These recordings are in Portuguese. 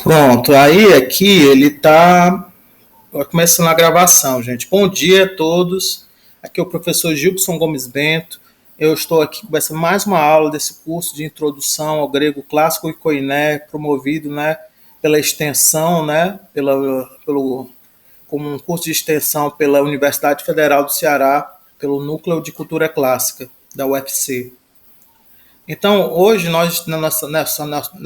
Pronto, aí aqui ele está começando a gravação, gente. Bom dia a todos. Aqui é o professor Gilson Gomes Bento. Eu estou aqui começando mais uma aula desse curso de introdução ao grego clássico e koiné, promovido, né, pela extensão, né, como um curso de extensão pela Universidade Federal do Ceará, pelo Núcleo de Cultura Clássica da UFC. Então, hoje, nós, na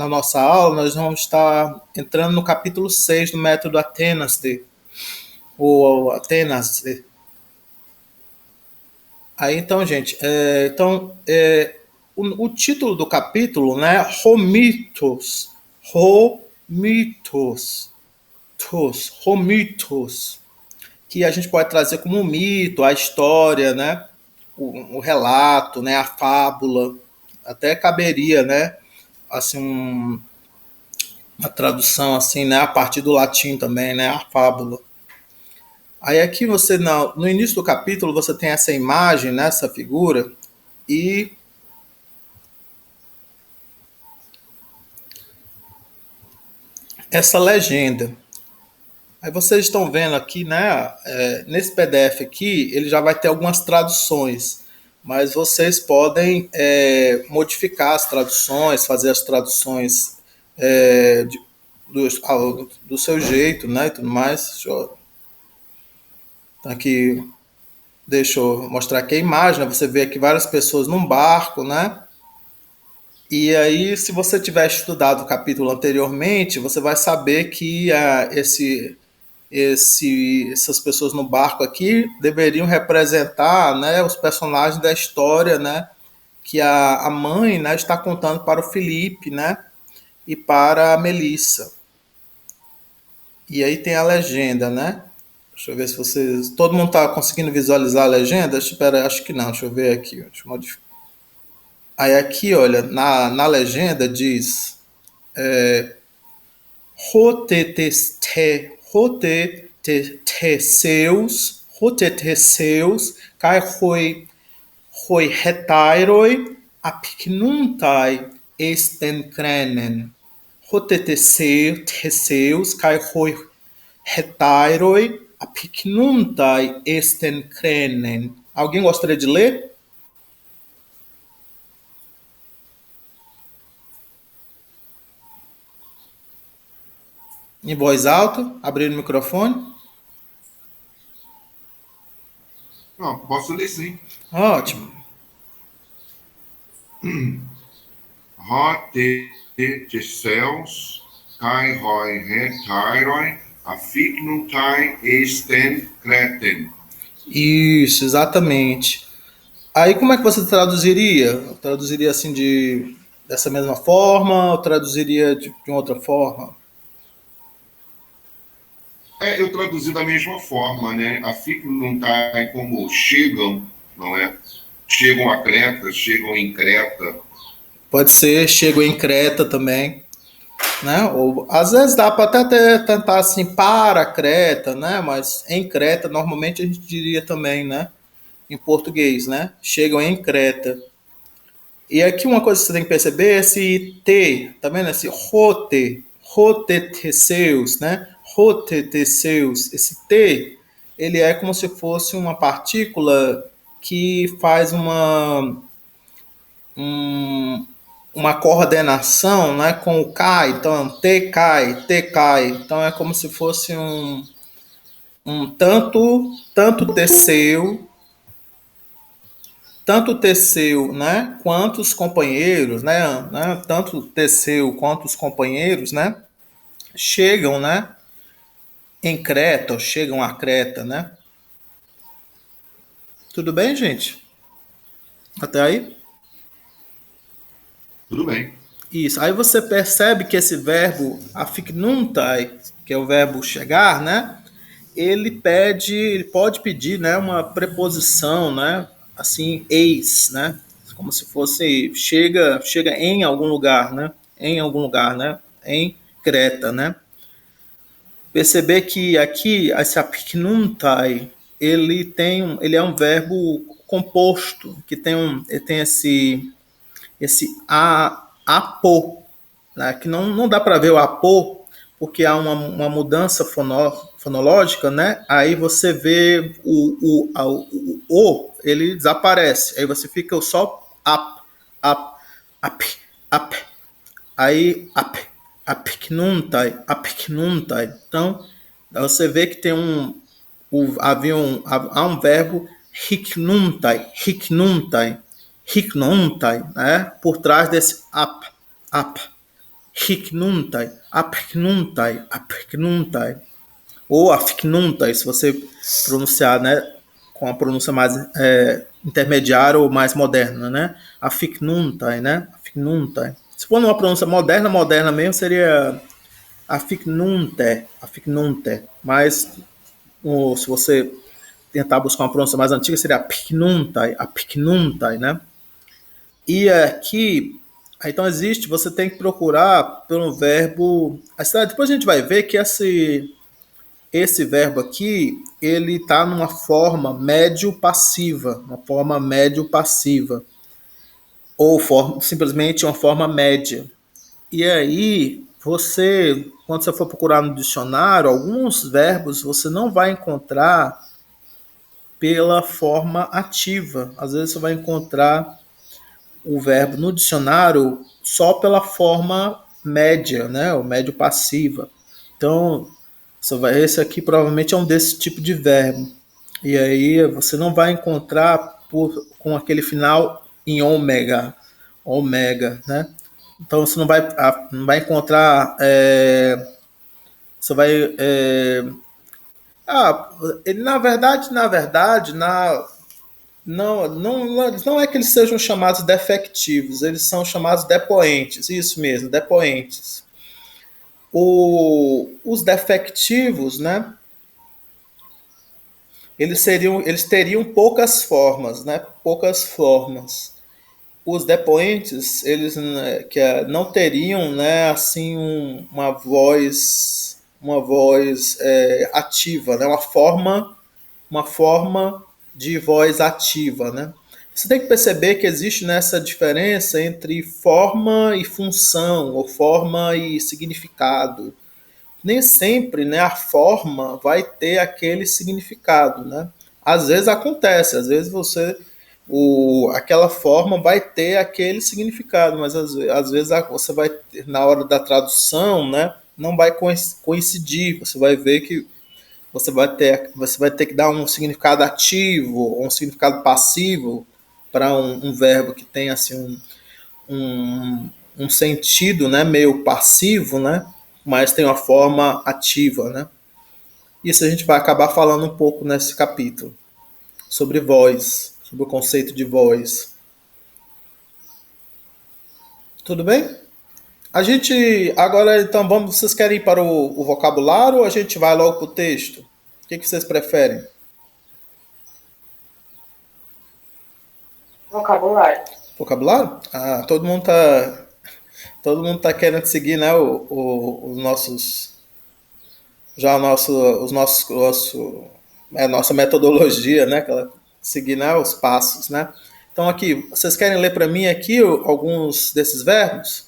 nossa aula, nós vamos estar entrando no capítulo 6 do método Atenas de, ou Atenas de. Aí, então, gente, o título do capítulo, né, Romitos, que a gente pode trazer como um mito, a história, né, o relato, né, a fábula, até caberia, né, assim, uma tradução assim, né, a partir do latim também, né, a fábula. Aí aqui você, no início do capítulo, você tem essa imagem, né, essa figura, e essa legenda. Aí vocês estão vendo aqui, né, nesse PDF aqui, ele já vai ter algumas traduções, mas vocês podem modificar as traduções, fazer as traduções do seu jeito, né, e tudo mais. Aqui, deixa eu mostrar aqui a imagem, né? Você vê aqui várias pessoas num barco, né? E aí, se você tiver estudado o capítulo anteriormente, você vai saber que essas pessoas no barco aqui deveriam representar, né, os personagens da história, né, que a mãe, né, está contando para o Felipe, né, e para a Melissa. E aí tem a legenda, né? Deixa eu ver se vocês. Todo mundo está conseguindo visualizar a legenda? Espera, acho que não. Deixa eu ver aqui. Deixa eu modificar. Aí aqui, olha, na legenda diz roteteseus, kai hoi hetairoi, apicnuntai estenkrenen. Roteteseus, kai hoi hetairoi, apicnuntai estenkrenen. Alguém gostaria de ler? Em voz alta, abrir o microfone. Não, posso ler sim. Ótimo. Roteteseus, kai hoi hetairoi, afignutai esten creten. Isso, exatamente. Aí como é que você traduziria? Traduziria assim dessa mesma forma ou traduziria de outra forma? Eu traduzi da mesma forma, né? Afignutai como chegam, não é? Chegam a Creta, chegam em Creta. Pode ser chego em Creta também, né? Ou às vezes dá para até tentar assim para Creta, né? Mas em Creta normalmente a gente diria também, né? Em português, né? Chegam em Creta. E aqui uma coisa que você tem que perceber é esse T, tá vendo? Esse roteteseus, né? Roteteseus. Esse T, ele é como se fosse uma partícula que faz um, uma coordenação, né, com o CAI. Então, T cai, T cai. Então é como se fosse um tanto Teseu, tanto Teseu, né, quanto os companheiros, né, tanto Teseu quanto os companheiros, né, chegam, né, em Creta, ou chegam a Creta, né? Tudo bem, gente? Até aí? Tudo bem. Isso. Aí você percebe que esse verbo afiknuntai, que é o verbo chegar, né? Ele pode pedir, né, uma preposição, né? Assim, eis, né? Como se fosse chega em algum lugar, né? Em algum lugar, né? Em Creta, né? Perceber que aqui esse apicnuntai, ele é um verbo composto, que ele tem esse apo, né, que não dá para ver o apo, porque há uma mudança fonológica, né? Aí você vê o ele desaparece. Aí você fica só up, up. Aí apicnuntai. Então, você vê que tem há um verbo hiknuntai, né? Por trás desse up, apicnuntai, ou aficnuntai, se você pronunciar, né, com a pronúncia mais intermediária ou mais moderna, né? Aficnuntai, né? Aficnuntai. Se for numa pronúncia moderna mesmo, seria aficnunte. Mas se você tentar buscar uma pronúncia mais antiga, seria apicnuntai, né? E aqui, então existe, você tem que procurar pelo verbo. Depois a gente vai ver que esse verbo aqui, ele está numa forma médio-passiva, ou simplesmente uma forma média. E aí, quando você for procurar no dicionário, alguns verbos você não vai encontrar pela forma ativa. Às vezes você vai encontrar o verbo no dicionário só pela forma média, né? O médio passiva. Então, esse aqui provavelmente é um desse tipo de verbo. E aí você não vai encontrar com aquele final em ômega, né? Então você não vai encontrar. Você vai. Ele, não é que eles sejam chamados defectivos, eles são chamados depoentes, isso mesmo, depoentes. Os defectivos, né? Eles teriam poucas formas, né? Poucas formas. Os depoentes, eles, né, não teriam, né, assim, uma voz ativa, né? Uma forma de voz ativa, né? Você tem que perceber que existe nessa diferença entre forma e função, ou forma e significado. Nem sempre, né, a forma vai ter aquele significado, né? Às vezes acontece, às vezes aquela forma vai ter aquele significado, mas às vezes você vai ter, na hora da tradução, né, não vai coincidir. Você vai ver que você vai ter que dar um significado ativo ou um significado passivo para um verbo que tem assim um sentido, né, meio passivo, né, mas tem uma forma ativa, né. Isso a gente vai acabar falando um pouco nesse capítulo sobre voz, sobre o conceito de voz. Tudo bem? A gente agora então vocês querem ir para o vocabulário ou a gente vai logo para o texto? O que vocês preferem? Vocabulário. Vocabulário? Todo mundo tá querendo seguir, né, os nossos nossa metodologia, né, seguir, né, os passos, né? Então aqui, vocês querem ler para mim aqui alguns desses verbos?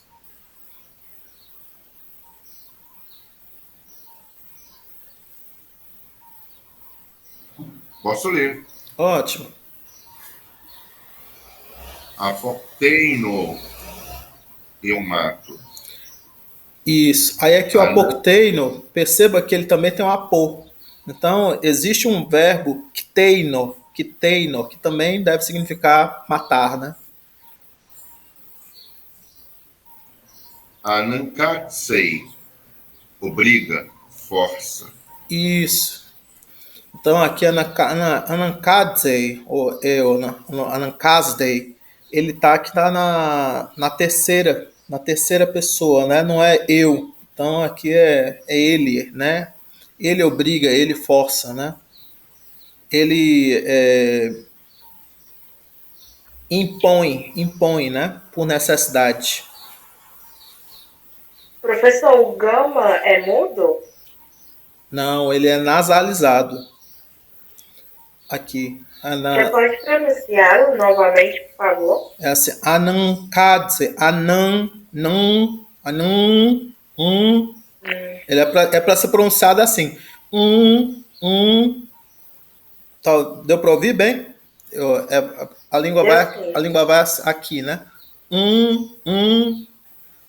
Posso ler. Ótimo. Apocteino, eu mato. Isso. Aí aqui o apocteino, perceba que ele também tem um apô. Então, existe um verbo kteino, que também deve significar matar, né? Anankatsei, obriga, força. Isso. Então, aqui Anankadzei, ou Anankazdei, ele tá aqui na terceira pessoa, né? Não é eu. Então, aqui é ele, né? Ele obriga, ele força, né? Ele impõe, né? Por necessidade. Professor, o gama é mudo? Não, ele é nasalizado. Aqui. Você pode pronunciá-lo novamente, por favor? É assim, Anankadze, Ele é para ser pronunciado assim. Tá, deu para ouvir bem? Deu sim. A língua vai aqui, né?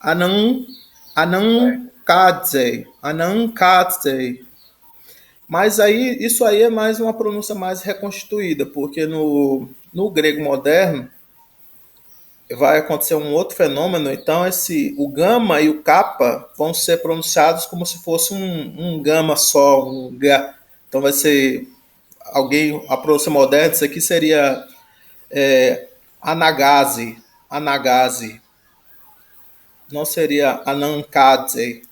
Anan, anankadze. Mas aí, isso aí é mais uma pronúncia mais reconstituída, porque no grego moderno vai acontecer um outro fenômeno, então o gama e o kappa vão ser pronunciados como se fosse um gama só, um ga. Então vai ser a pronúncia moderna, isso aqui seria anagase, anagase. Não seria anankadze,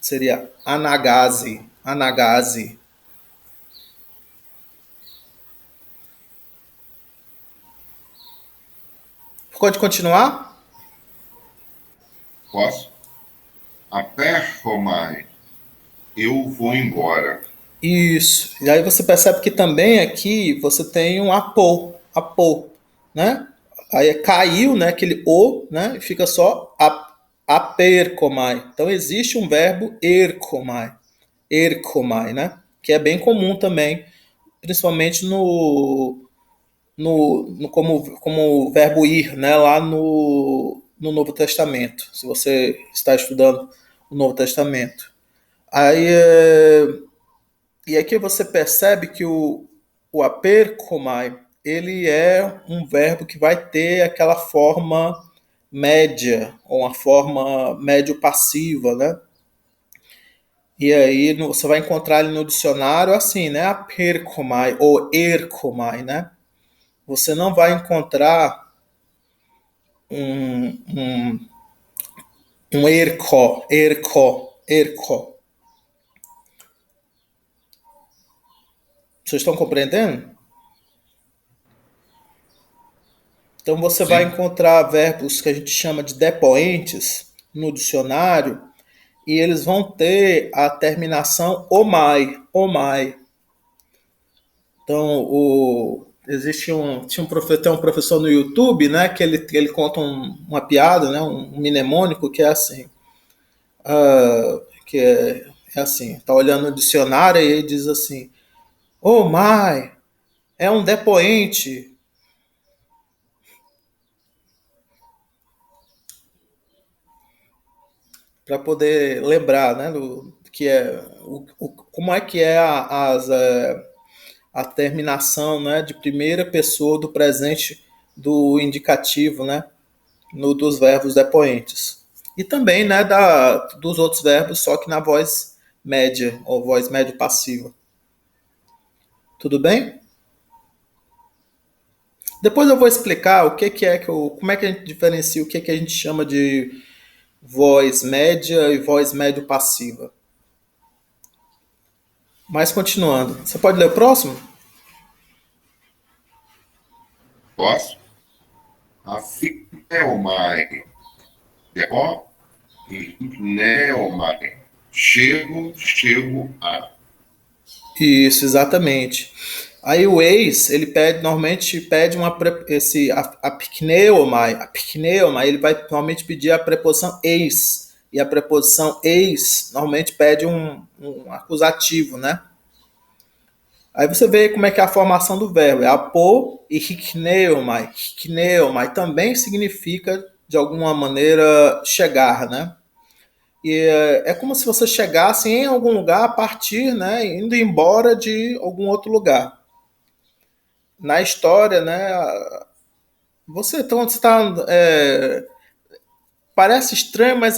seria anagase, anagase. Pode continuar? Posso? Aperromai. Eu vou embora. Isso. E aí você percebe que também aqui você tem um apô, né? Aí caiu, né? Aquele o, né? E fica só apercomai. Então existe um verbo ercomai, né? Que é bem comum também, principalmente como verbo ir, né? Lá no Novo Testamento. Se você está estudando o Novo Testamento. Aí e aqui você percebe que o apercomai, ele é um verbo que vai ter aquela forma média, ou uma forma médio-passiva, né? E aí você vai encontrar ele no dicionário assim, né? Apercomai ou ercomai, né? Você não vai encontrar um, um, um erco. Vocês estão compreendendo? Então você vai Sim. encontrar verbos que a gente chama de depoentes no dicionário e eles vão ter a terminação omai. Então tem um professor no YouTube, né, que ele conta uma piada, né, um mnemônico que é assim, que é assim, tá olhando no dicionário e ele diz assim, omai, é um depoente. Para poder lembrar, né, do que é como é que é a terminação, né, de primeira pessoa do presente do indicativo, né, no dos verbos depoentes. E também, né, dos outros verbos, só que na voz média ou voz médio passiva. Tudo bem? Depois eu vou explicar como é que a gente diferencia o que a gente chama de voz média e voz médio passiva. Mas continuando, você pode ler o próximo? Posso? Afineomai. Ó. E neomai. Chego a. Isso, exatamente. Aí o ex, normalmente pede a picneomai, ele vai normalmente pedir a preposição ex. E a preposição ex normalmente pede um acusativo, né? Aí você vê como é que é a formação do verbo. É apo e hikneomai. Hikneomai também significa, de alguma maneira, chegar, né? E é como se você chegasse em algum lugar a partir, né, indo embora de algum outro lugar. Na história, né, você está parece estranho, mas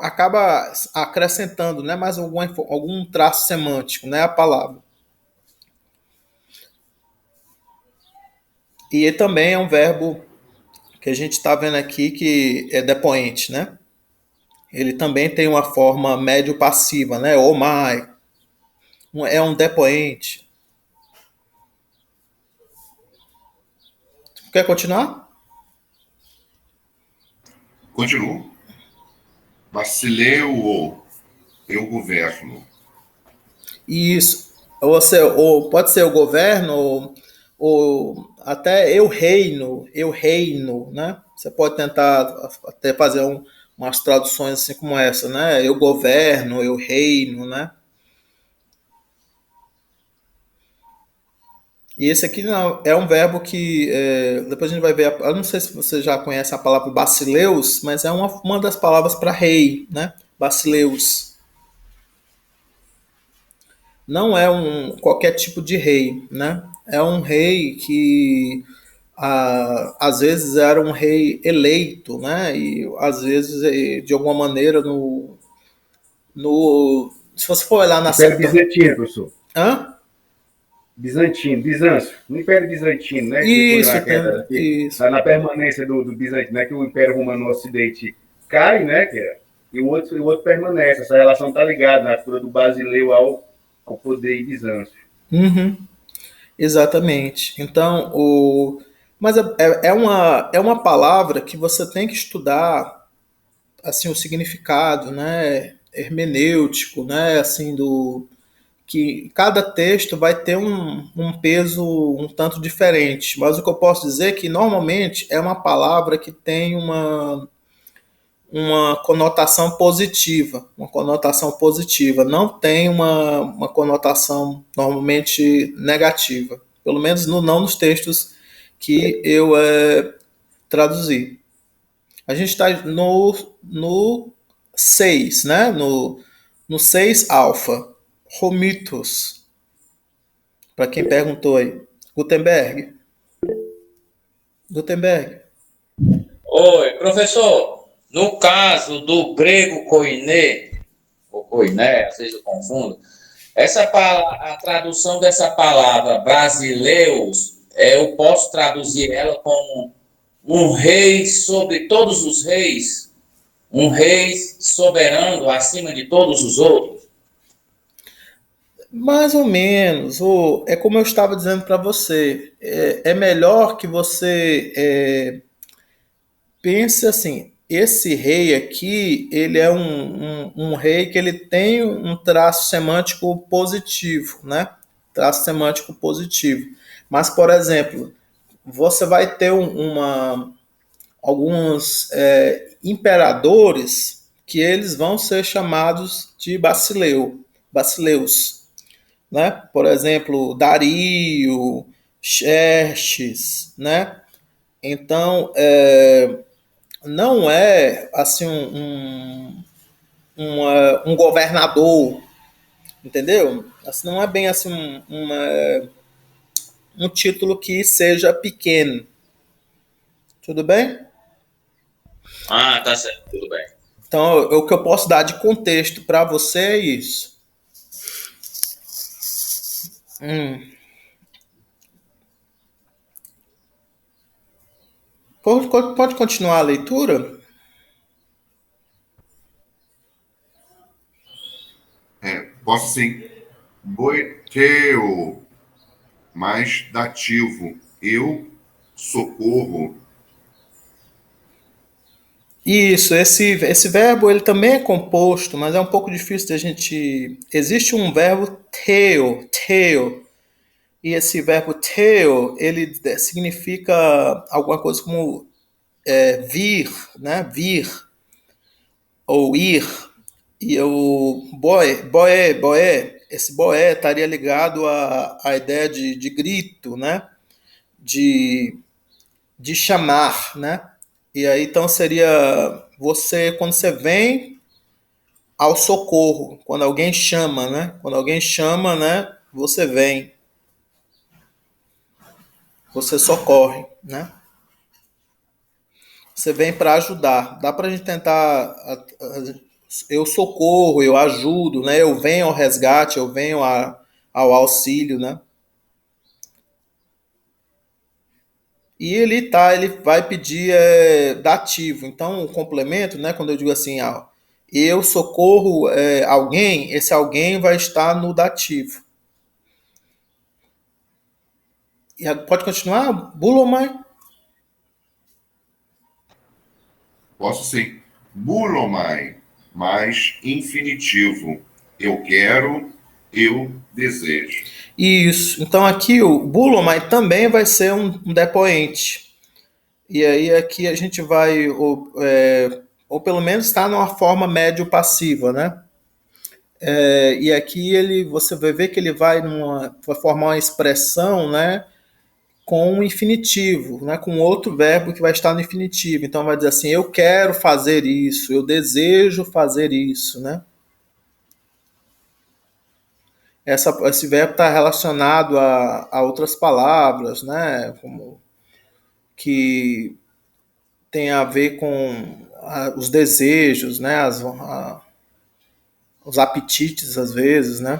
acaba acrescentando, né, mais algum traço semântico, né, a palavra. E também é um verbo que a gente está vendo aqui que é depoente, né? Ele também tem uma forma médio-passiva, né? O mai. É um depoente. Quer continuar? Continuo. Vacileu. Eu governo. Isso. Ou pode ser o governo, ou até eu reino, né? Você pode tentar até fazer umas traduções assim como essa, né? Eu governo, eu reino, né? E esse aqui não, é um verbo que depois a gente vai ver. Eu não sei se você já conhece a palavra basileus, mas é uma das palavras para rei, né? Basileus. Não é qualquer tipo de rei, né? É um rei que às vezes era um rei eleito, né? E às vezes de alguma maneira no se você for olhar na Império septa... Bizantino, professor. Hã? Bizantino, Bizâncio. No Império Bizantino, né? Que foi Isso, na tem, queda, isso. na permanência do Bizantino, né? Que o Império Romano no Ocidente cai, né? E o outro permanece. Essa relação está ligada na figura do Basileu ao poder Bizâncio. Uhum. Exatamente. Então, mas é uma palavra que você tem que estudar assim o significado, né, hermenêutico, né, assim que cada texto vai ter um peso um tanto diferente. Mas o que eu posso dizer é que normalmente é uma palavra que tem uma conotação positiva, não tem uma conotação normalmente negativa, pelo menos não nos textos que eu traduzi. A gente está no 6, né? No 6 alfa, Romitos, para quem perguntou aí. Gutenberg. Gutenberg. Oi, professor. No caso do grego koiné, ou koiné, às vezes eu confundo, a tradução dessa palavra brasileus, eu posso traduzir ela como um rei sobre todos os reis, um rei soberano acima de todos os outros. Mais ou menos. É como eu estava dizendo para você. É melhor que você pense assim. Esse rei aqui, ele é um rei que ele tem um traço semântico positivo, né? Traço semântico positivo. Mas, por exemplo, você vai ter alguns imperadores que eles vão ser chamados de basileus, né? Por exemplo, Dario, Xerxes, né? Então, não é assim um governador, entendeu? Assim, não é bem assim um título que seja pequeno. Tudo bem? Ah, tá certo, tudo bem. Então, o que eu posso dar de contexto para você é isso. Pode continuar a leitura? Posso sim. Boeteu, mais dativo. Eu, socorro. Isso, esse verbo ele também é composto, mas é um pouco difícil de a gente. Existe um verbo teo, e esse verbo teo ele significa alguma coisa como vir, né? Vir ou ir. E o boé, esse boé estaria ligado à ideia de grito, né? De, de chamar, né? E aí então seria você quando você vem ao socorro, quando alguém chama, né? Quando alguém chama, né? Você vem, você socorre, né? Você vem para ajudar. Dá para a gente tentar. Eu socorro, eu ajudo, né? Eu venho ao resgate, eu venho ao auxílio, né? E ele vai pedir dativo. Então, o complemento, né? Quando eu digo assim, eu socorro alguém, esse alguém vai estar no dativo. E pode continuar, Bulomai? Posso sim. Bulomai, mais infinitivo. Eu quero, eu desejo. Isso. Então aqui o Bulomai também vai ser um depoente. E aí aqui a gente vai ou pelo menos está numa forma médio-passiva, né? E aqui você vai ver que ele vai formar uma expressão, né, com um infinitivo, né, com outro verbo que vai estar no infinitivo. Então vai dizer assim, eu quero fazer isso, eu desejo fazer isso, né? Esse verbo está relacionado a outras palavras, né, como que tem a ver com os desejos, né, os apetites às vezes, né?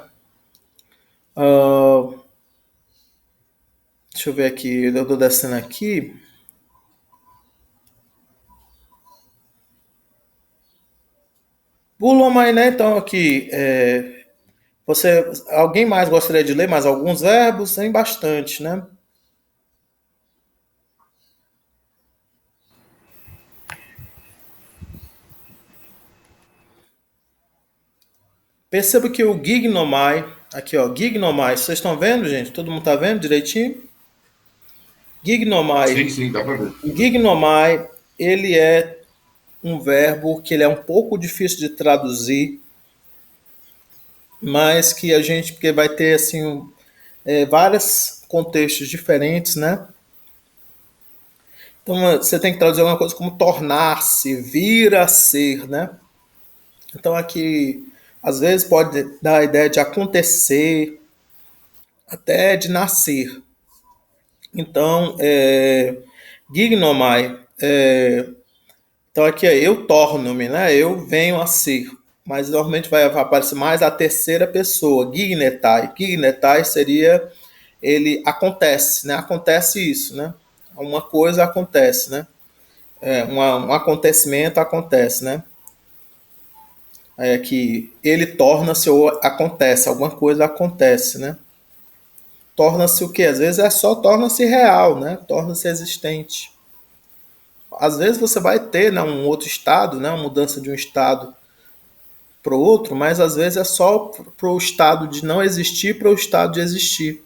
Uh, deixa eu ver aqui, eu estou descendo aqui. Bulomai, né? Então aqui, alguém mais gostaria de ler mais alguns verbos? Tem bastante, né? Perceba que o gignomai, aqui ó, gignomai, vocês estão vendo, gente? Todo mundo está vendo direitinho? Gignomai. Sim, dá para ver. O gignomai, ele é um verbo que ele é um pouco difícil de traduzir, mas que a gente, porque vai ter assim vários contextos diferentes, né? Então você tem que traduzir alguma coisa como tornar-se, vir a ser, né? Então aqui às vezes pode dar a ideia de acontecer, até de nascer. Então, gignomai, então aqui é eu torno-me, né? Eu venho a ser. Mas normalmente vai aparecer mais a terceira pessoa, gignetai. Gignetai seria ele acontece, né? Acontece isso, né? Uma coisa acontece, né? Um acontecimento acontece, né? É que ele torna-se ou acontece, alguma coisa acontece, né? Torna-se o quê? Às vezes torna-se real, né? Torna-se existente. Às vezes você vai ter, né, um outro estado, né, uma mudança de um estado para o outro, mas às vezes é só para o estado de não existir para o estado de existir.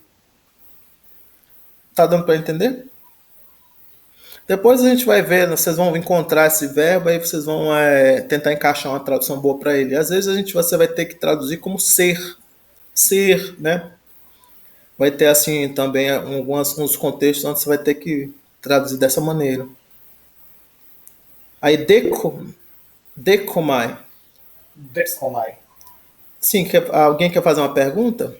Tá dando para entender? Depois a gente vai ver, vocês vão encontrar esse verbo, aí vocês vão tentar encaixar uma tradução boa para ele. Às vezes você vai ter que traduzir como ser, né? Vai ter assim também uns contextos onde você vai ter que traduzir dessa maneira. Aí decomai. Decomai. Sim, alguém quer fazer uma pergunta?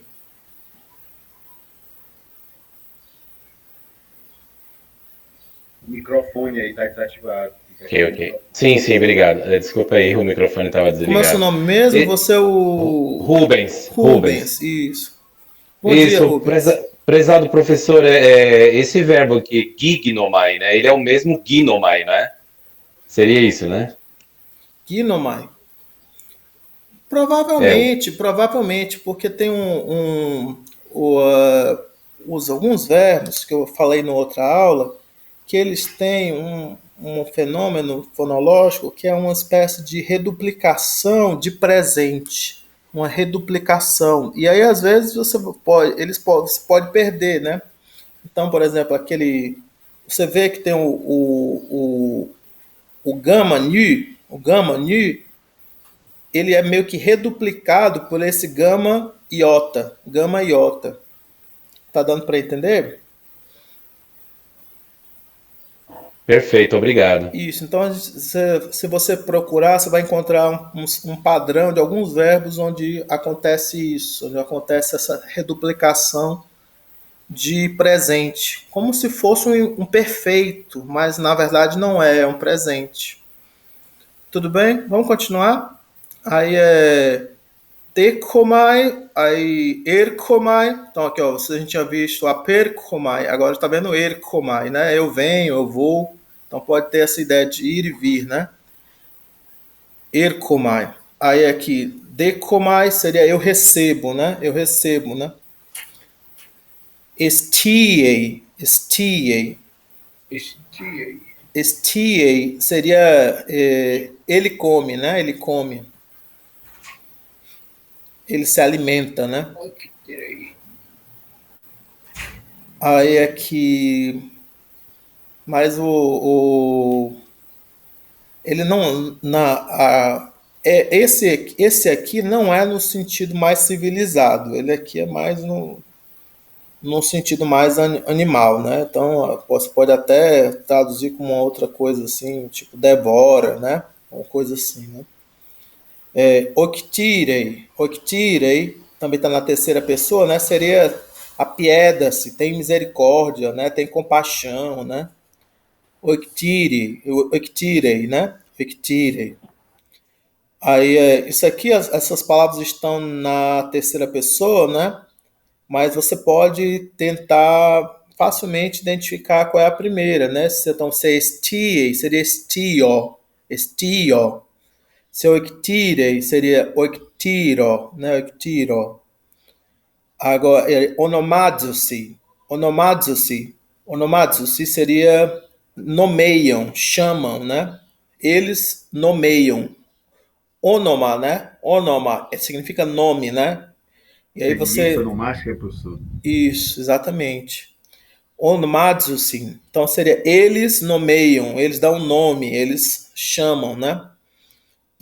O microfone aí está desativado. Ok. Sim, obrigado. Desculpa aí, o microfone estava desligado. Como é o seu nome mesmo? Você é o... Rubens. Isso. Bom dia, Rubens. Prezado professor, esse verbo aqui, gignomai, né? Ele é o mesmo ginomai, né? Seria isso, né? Ginomai. Provavelmente, porque tem alguns verbos que eu falei na outra aula, que eles têm um fenômeno fonológico que é uma espécie de reduplicação de presente, uma reduplicação. E aí, às vezes, você pode perder, né? Então, por exemplo, você vê que tem o gamma nu, ele é meio que reduplicado por esse gama iota. Tá dando para entender? Perfeito, obrigado. Isso, então se você procurar, você vai encontrar um padrão de alguns verbos onde acontece isso, onde acontece essa reduplicação de presente, como se fosse um perfeito, mas na verdade não é um presente. Tudo bem? Vamos continuar? Aí Tecomai, aí ercomai. Então aqui ó, a gente tinha visto a percomai, agora está vendo ercomai, né? Eu venho, eu vou. Então pode ter essa ideia de ir e vir, né? Ercomai. Aí aqui, decomai seria eu recebo, né? Eu recebo, né? Estiei. Estiei seria ele come, né? Ele come. Ele se alimenta, né? Aí aqui, mas ele não esse aqui não é no sentido mais civilizado, ele aqui é mais no sentido mais animal, né? Então você pode até traduzir como uma outra coisa assim, tipo devora, né? Uma coisa assim, né? Octirei, também está na terceira pessoa, né? Seria apieda-se, tem misericórdia, né? Tem compaixão, né? Octirei, né? Octirei. Aí, isso aqui, essas palavras estão na terceira pessoa, né? Mas você pode tentar facilmente identificar qual é a primeira, né? Então, se é estie, seria estio. Se é oictirei, seria oictiro, né? Oictiro. Agora, onomadzusi seria nomeiam, chamam, né? Eles nomeiam. Onoma, né? Onoma significa nome, né? E aí Preguiça você... no macho, professor? Isso, exatamente. Onomatsu-sim. Então seria eles nomeiam, eles dão nome, eles chamam, né?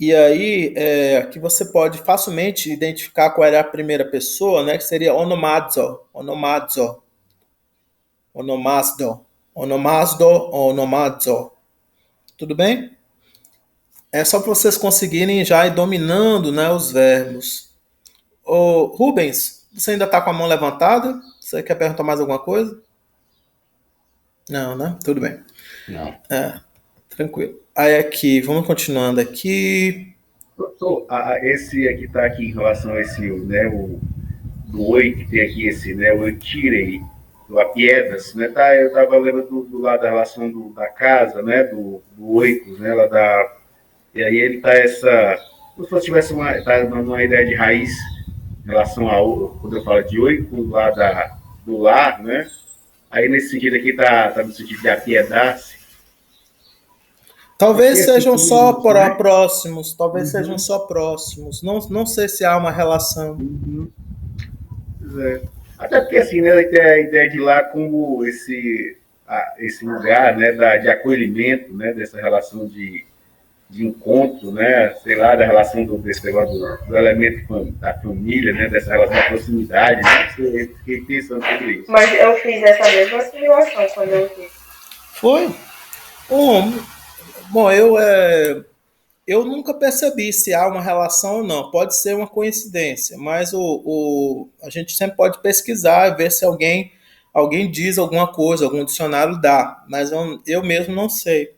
E aí aqui você pode facilmente identificar qual era a primeira pessoa, né? Que seria onomazo, onomazo, onomasdo, onomasdo, onomazo. Tudo bem? É só para vocês conseguirem já ir dominando, né, os verbos. Ô, Rubens, você ainda está com a mão levantada? Você quer perguntar mais alguma coisa? Não, né? Tudo bem. Não. Tranquilo. Aí aqui, vamos continuando aqui. Doutor, esse aqui está aqui em relação a esse, né, o do oi que tem aqui esse, né, o eu tirei, do apiedas, né, tá, eu estava lembrando do lado da relação da casa, né, do oicos, né, ela dá, e aí ele tá essa, como se fosse tivesse uma ideia de raiz em relação ao, quando eu falo de oicos, lá do lar, né, aí nesse sentido aqui tá no sentido de apiedar-se. Talvez Aqui é sejam só tipo, né? próximos, talvez sejam Uhum, só próximos. Não, não sei se há uma relação. uhum. É. Até porque, assim, né, a ideia de lá como esse lugar, né, de acolhimento, né, dessa relação de encontro, né, sei lá, da relação desse negócio do elemento da família, né, dessa relação de proximidade, né, eu fiquei pensando sobre isso. Mas eu fiz essa mesma assimilação quando eu vi. Foi? Bom, bom eu nunca percebi se há uma relação ou não. Pode ser uma coincidência, mas a gente sempre pode pesquisar e ver se alguém diz alguma coisa, algum dicionário dá. Mas eu mesmo não sei.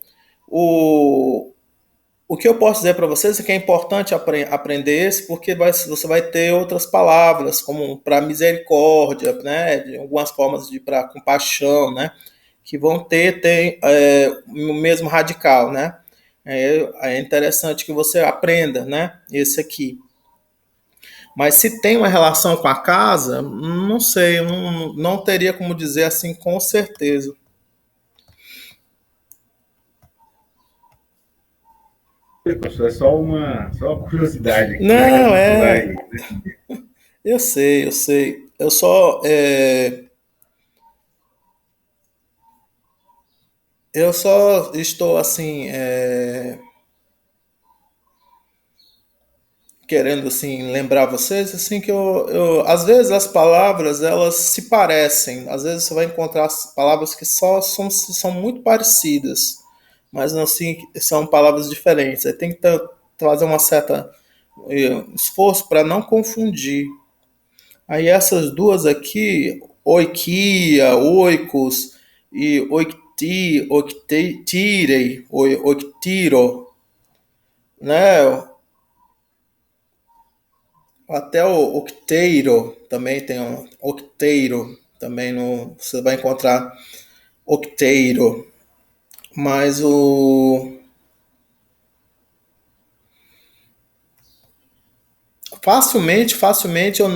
O, o que eu posso dizer para vocês é que é importante aprender esse, porque você vai ter outras palavras, como para misericórdia, né, de algumas formas de para compaixão, né, que vão ter o mesmo radical, né. É interessante que você aprenda, né, esse aqui. Mas se tem uma relação com a casa, não sei, não teria como dizer assim com certeza. Professor, é só uma curiosidade aqui, né, que a Não, gente vai... eu sei, eu sei. Eu só estou assim, querendo assim lembrar vocês assim que às vezes as palavras elas se parecem, às vezes você vai encontrar palavras que são muito parecidas, mas não assim são palavras diferentes. Aí tem que fazer uma certa esforço para não confundir. Aí essas duas aqui, oikia, oikos e oiktirei, oiktiro, né? Até o octeiro também tem um octeiro também no você vai encontrar octeiro, mas o facilmente eu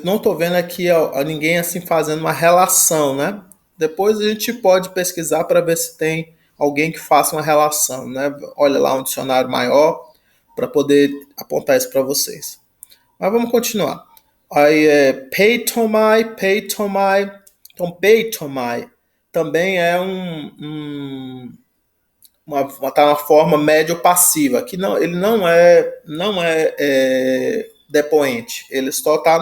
não tô vendo aqui ninguém assim fazendo uma relação, né? Depois a gente pode pesquisar para ver se tem alguém que faça uma relação, né? Olha lá um dicionário maior para poder apontar isso para vocês. Mas vamos continuar. Aí peitomai, peitomai. Então, peitomai também é tá na forma médio-passiva, que não, ele não é depoente, ele só está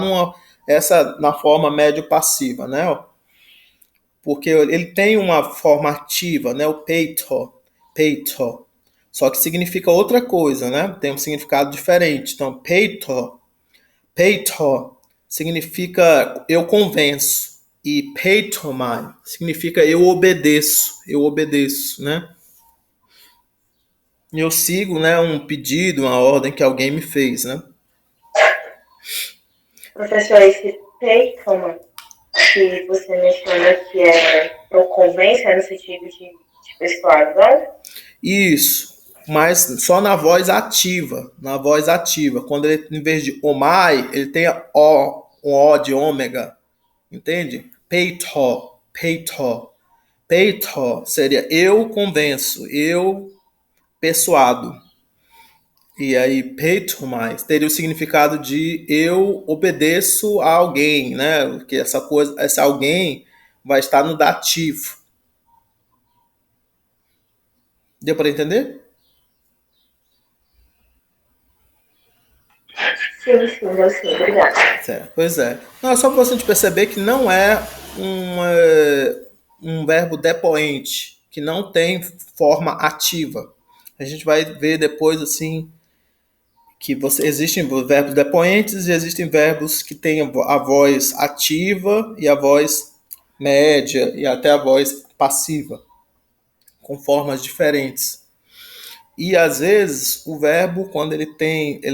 na forma médio-passiva, né? Porque ele tem uma forma ativa, né? O peito, só que significa outra coisa, né? Tem um significado diferente. Então, peito significa eu convenço e peitomai significa eu obedeço, né? Eu sigo, né, um pedido, uma ordem que alguém me fez, né? Professor, esse Peyton que você menciona que eu convenço, no sentido de persuasão? Isso, mas só na voz ativa, Quando ele, em vez de omai, ele tem um O de ômega, entende? Peito seria eu convenço, eu persuado. E aí, peitomai teria o significado de eu obedeço a alguém, né? Porque essa coisa, esse alguém vai estar no dativo. Deu para entender? Sim, obrigada. Certo. Pois é. Não, é só para você perceber que não é um verbo depoente, que não tem forma ativa. A gente vai ver depois, assim, que existem verbos depoentes e existem verbos que têm a voz ativa e a voz média e até a voz passiva, com formas diferentes. E às vezes o verbo, quando ele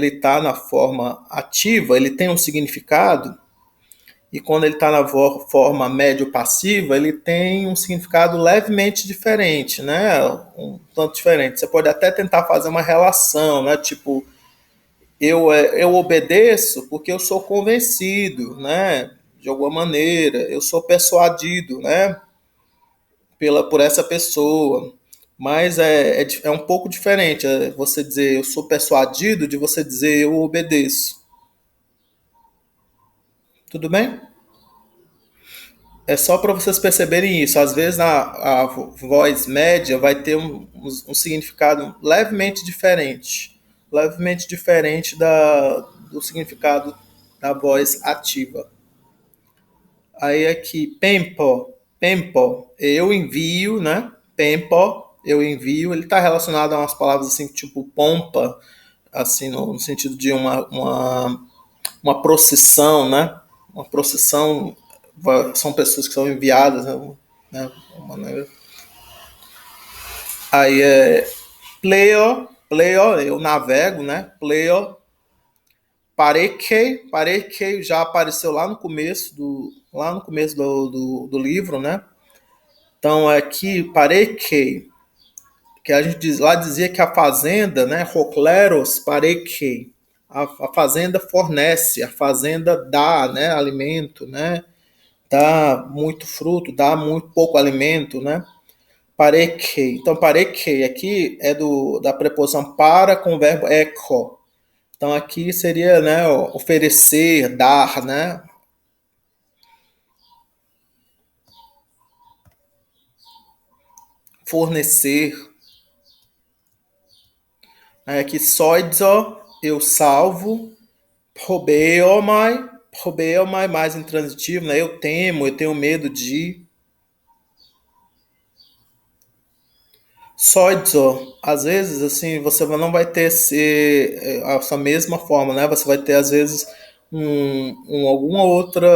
está na forma ativa, ele tem um significado, e quando ele está na forma médio-passiva, ele tem um significado levemente diferente, né? Um tanto diferente. Você pode até tentar fazer uma relação, né? Tipo, eu obedeço porque eu sou convencido, né? De alguma maneira, eu sou persuadido, né? Por essa pessoa. Mas é um pouco diferente você dizer eu sou persuadido de você dizer eu obedeço. Tudo bem? É só para vocês perceberem isso. Às vezes a voz média vai ter um significado levemente diferente. Levemente diferente do significado da voz ativa. Aí aqui, pempo, eu envio, né? Pempo, eu envio. Ele está relacionado a umas palavras assim, tipo pompa, assim, no sentido de uma procissão, né? Uma procissão são pessoas que são enviadas, né? Aí pleo, eu navego, né? Pleo, parekei já apareceu lá no começo do livro, né? Então aqui parekei, que a gente lá dizia que a fazenda, né? Rocleros parekei, a fazenda fornece, a fazenda dá, né? Alimento, né? Dá muito fruto, dá muito pouco alimento, né? Parekei. Então, parekei aqui é da preposição para com o verbo eco. Então, aqui seria, né, oferecer, dar, né? Fornecer. Aí aqui, soidzo, eu salvo. Probeomai, mais intransitivo, né? Eu temo, eu tenho medo de. Soidzo, às vezes, assim, você não vai ter essa mesma forma, né? Você vai ter, às vezes, alguma outra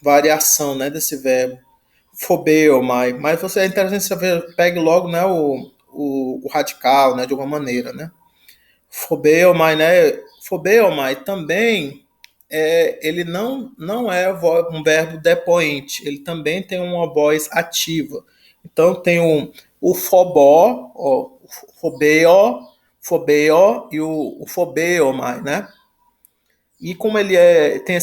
variação, né, desse verbo. Fobeomai. Mas você é interessante você pegue logo, né, o radical, né, de alguma maneira, né? Fobeomai, né? Fobeomai também ele não é um verbo depoente, ele também tem uma voz ativa. Então tem o fobó, o fobeo e o fobeomai, né? E como ele tem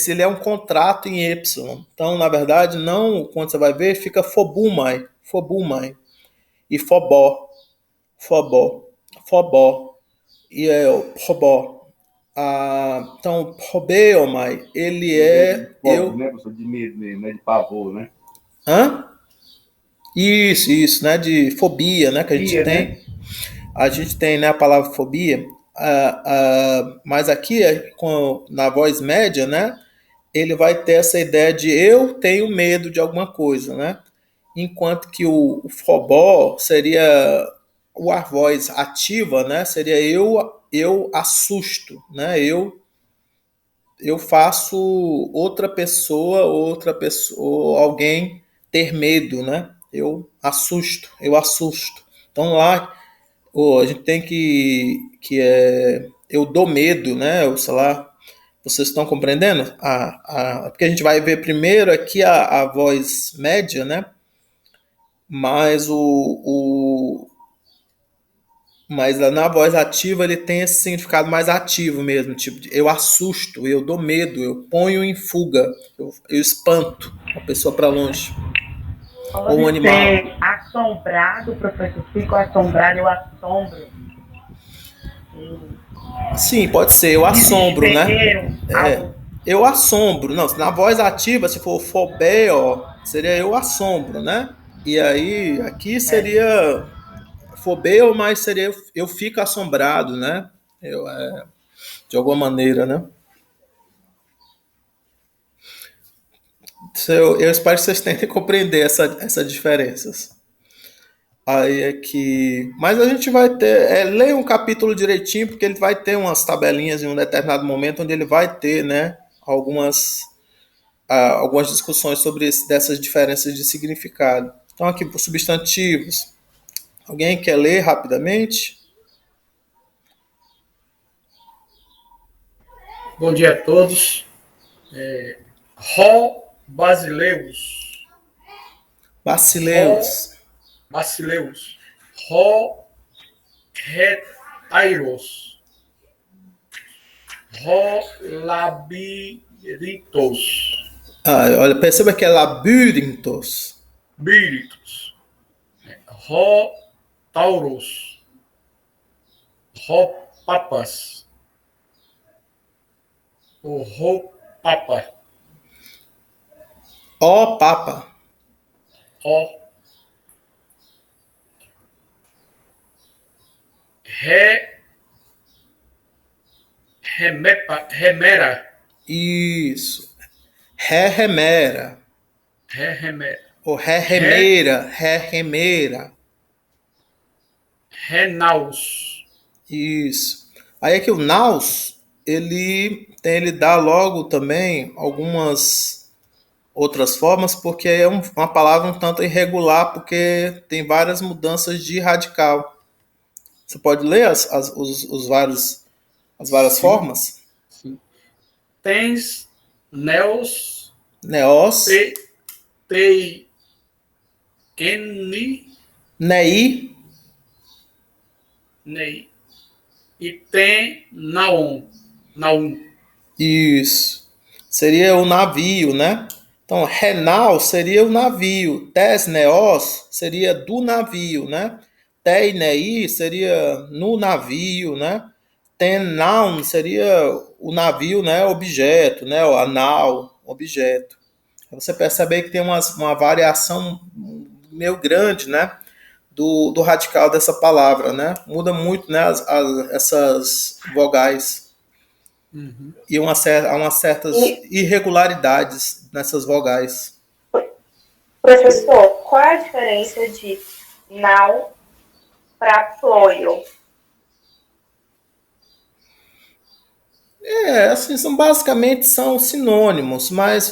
ele é um contrato em Y. Então, na verdade, não, quando você vai ver, fica fobumai e fobó, fobó e o probó. Então, probeomai, ele De é fogo, né, professor? De medo mesmo, né? De pavor, né? Hã? Isso, né? De fobia, né? Que Fobia, né? a gente tem, né, a palavra fobia, mas aqui na voz média, né? Ele vai ter essa ideia de eu tenho medo de alguma coisa, né? Enquanto que o fobó seria a voz ativa, né? Seria eu assusto, né? Eu faço outra pessoa, alguém ter medo, né? Eu assusto. Então lá a gente tem que eu dou medo, né? Eu sei lá, vocês estão compreendendo? Porque a gente vai ver primeiro aqui a voz média, né? Mas mas na voz ativa ele tem esse significado mais ativo mesmo, tipo, eu assusto, eu dou medo, eu ponho em fuga, eu espanto a pessoa para longe. Ou um Pode animal. ser assombrado, professor. Fico assombrado, eu assombro. Sim, pode ser, eu assombro, né? Desespero. Algo. Eu assombro. Não, na voz ativa, se for fobeo, seria eu assombro, né? E aí, aqui seria fobeu, mas seria eu fico assombrado, né? De alguma maneira, né? Eu espero que vocês tentem compreender essas diferenças. Aí é que. Mas a gente vai ter. Leia um capítulo direitinho, porque ele vai ter umas tabelinhas em um determinado momento onde ele vai ter, né? Algumas discussões sobre dessas diferenças de significado. Então, aqui, por substantivos. Alguém quer ler rapidamente? Bom dia a todos. Rho basileus. Rho Basileus. basileus. Rho retairos. Rho labiritos. Olha, perceba que é labirintos. Bíritos. Rho tauros. Rho papas. O Rho papa. Ó Papa. O remera. Isso. Remera. Remera. Ou remeira. Remeira. Renaus. Isso. Aí aqui o naus, ele dá logo também algumas outras formas, porque é uma palavra um tanto irregular, porque tem várias mudanças de radical. Você pode ler as várias Sim, formas? sim. Tens neos Neos, tei n nei, nei e tem naon. isso. Seria o navio, né? Então, renal seria o navio. Tes neos seria do navio, né? Tei nei seria no navio, né? Ten noun seria o navio, né? Objeto, né? O anal, objeto. Você percebe aí que tem uma variação meio grande, né? Do radical dessa palavra, né? Muda muito, né? Essas vogais. Uhum. E há umas certas irregularidades nessas vogais. Professor, qual é a diferença de now para ploio? Assim, basicamente são sinônimos, mas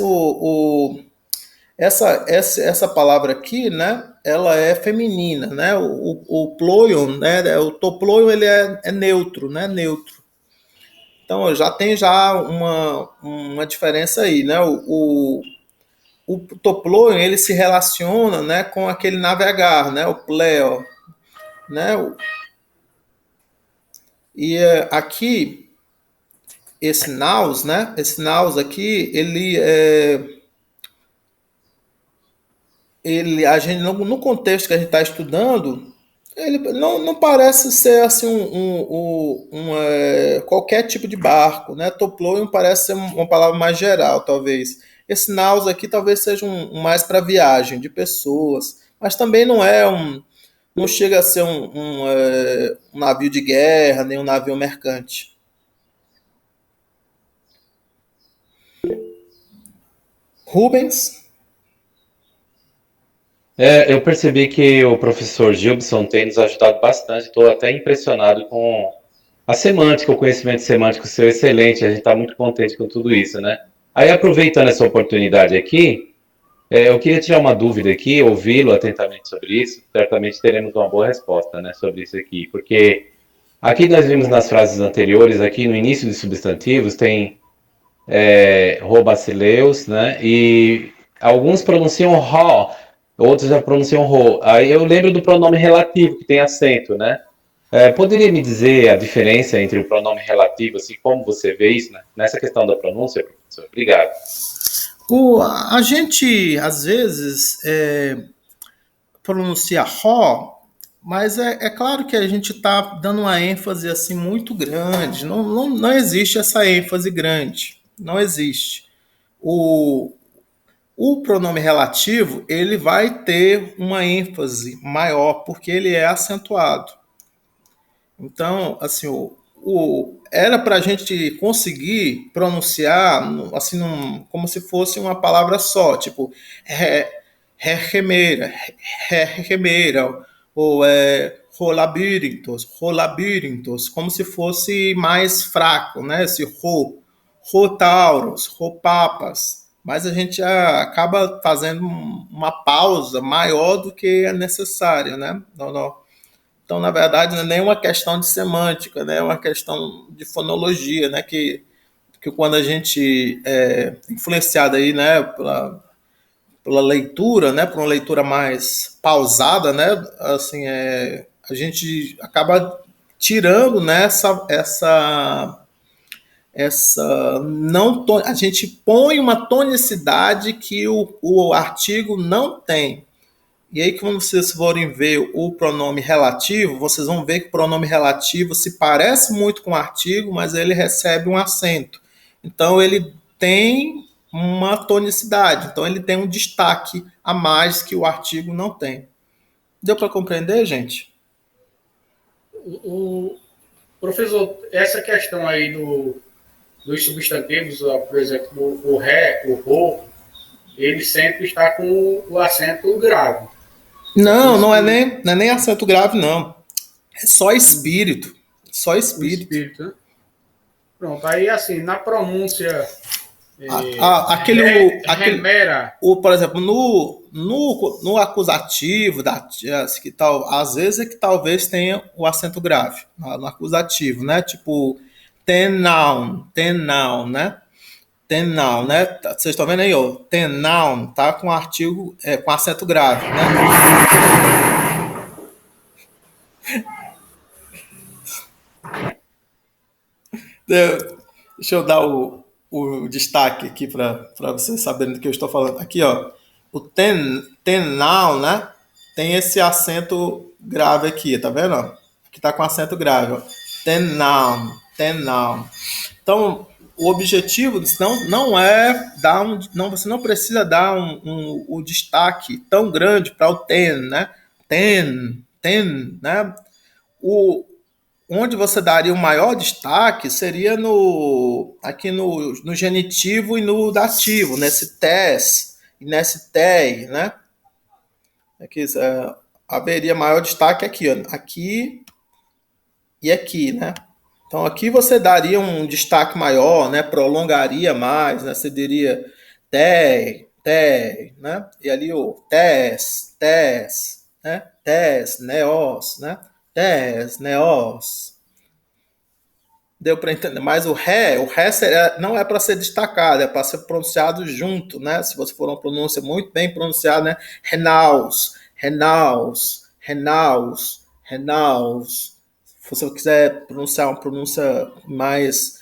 essa palavra aqui, né, ela é feminina, né, o ploion, né, o toploion ele é neutro, né, neutro. Então já tem uma diferença aí, né, o toploion ele se relaciona, né, com aquele navegar, né, o pleo, né, e aqui esse naus, né? Esse naus aqui, a gente no contexto que a gente está estudando, ele não parece ser assim qualquer tipo de barco, né? Toploion parece ser uma palavra mais geral, talvez. Esse naus aqui talvez seja mais para viagem de pessoas, Mas também não chega a ser um navio de guerra, nem um navio mercante. Rubens? Eu percebi que o professor Gilson tem nos ajudado bastante. Estou até impressionado com a semântica, o conhecimento semântico seu é excelente. A gente está muito contente com tudo isso, né? Aí, aproveitando essa oportunidade aqui, eu queria tirar uma dúvida aqui, ouvi-lo atentamente sobre isso. Certamente teremos uma boa resposta, né, sobre isso aqui, porque aqui nós vimos nas frases anteriores, aqui no início dos substantivos, tem Robacileus, né? E alguns pronunciam ro, outros já pronunciam ro. Aí eu lembro do pronome relativo, que tem acento, né? Poderia me dizer a diferença entre o pronome relativo, assim, como você vê isso, né? Nessa questão da pronúncia, professor? Obrigado. A gente, às vezes, pronuncia ro, mas é claro que a gente está dando uma ênfase assim muito grande. Não existe essa ênfase grande. Não existe. O, o pronome relativo ele vai ter uma ênfase maior porque ele é acentuado. Então, assim, era para a gente conseguir pronunciar assim, como se fosse uma palavra só, tipo, remeira, remeira, ou rolabirintos, como se fosse mais fraco, né? Esse rotauros, ropapas. Mas a gente acaba fazendo uma pausa maior do que é necessária, né? Não. Então, na verdade, não é nem uma questão de semântica, né? É uma questão de fonologia, né? Que quando a gente é influenciado aí, né, pela leitura, né, por uma leitura mais pausada, né, assim, a gente acaba tirando, né, essa não a gente põe uma tonicidade que o artigo não tem. E aí, quando vocês forem ver o pronome relativo, vocês vão ver que o pronome relativo se parece muito com o artigo, mas ele recebe um acento. Então, ele tem uma tonicidade. Então, ele tem um destaque a mais que o artigo não tem. Deu para compreender, gente? O professor, essa questão aí dos substantivos, ó, por exemplo, o ré, o ro, ele sempre está com o acento grave. Não é nem acento grave, não. É só espírito. Só O espírito. espírito, né? Pronto, aí assim, na pronúncia Aquele, remera. por exemplo, no acusativo que tal, às vezes é que talvez tenha o acento grave no acusativo, né? Tipo ten noun, né? Ten noun, né? Vocês estão vendo aí, ó? Ten noun tá com artigo com acento grave, né? Deixa eu dar o destaque aqui para vocês saberem do que eu estou falando. Aqui, ó. O ten now, né? Tem esse acento grave aqui, tá vendo? Aqui tá com acento grave, ó. Ten now. Então, o objetivo não é dar não, você não precisa dar um destaque tão grande para o ten, né? Ten, né? O, Onde você daria o maior destaque seria aqui no genitivo e no dativo, nesse tes e nesse tei, né? Aqui, haveria maior destaque aqui, ó, aqui e aqui, né? Então aqui você daria um destaque maior, né? Prolongaria mais, né? Você diria tei, né? E ali o tes, né? Tes, neos, né? Tes, neos. Deu para entender. Mas o ré não é para ser destacado, é para ser pronunciado junto, né? Se você for uma pronúncia muito bem pronunciada, né? Renaus, renaus, renaus, renaus. Se você quiser pronunciar uma pronúncia mais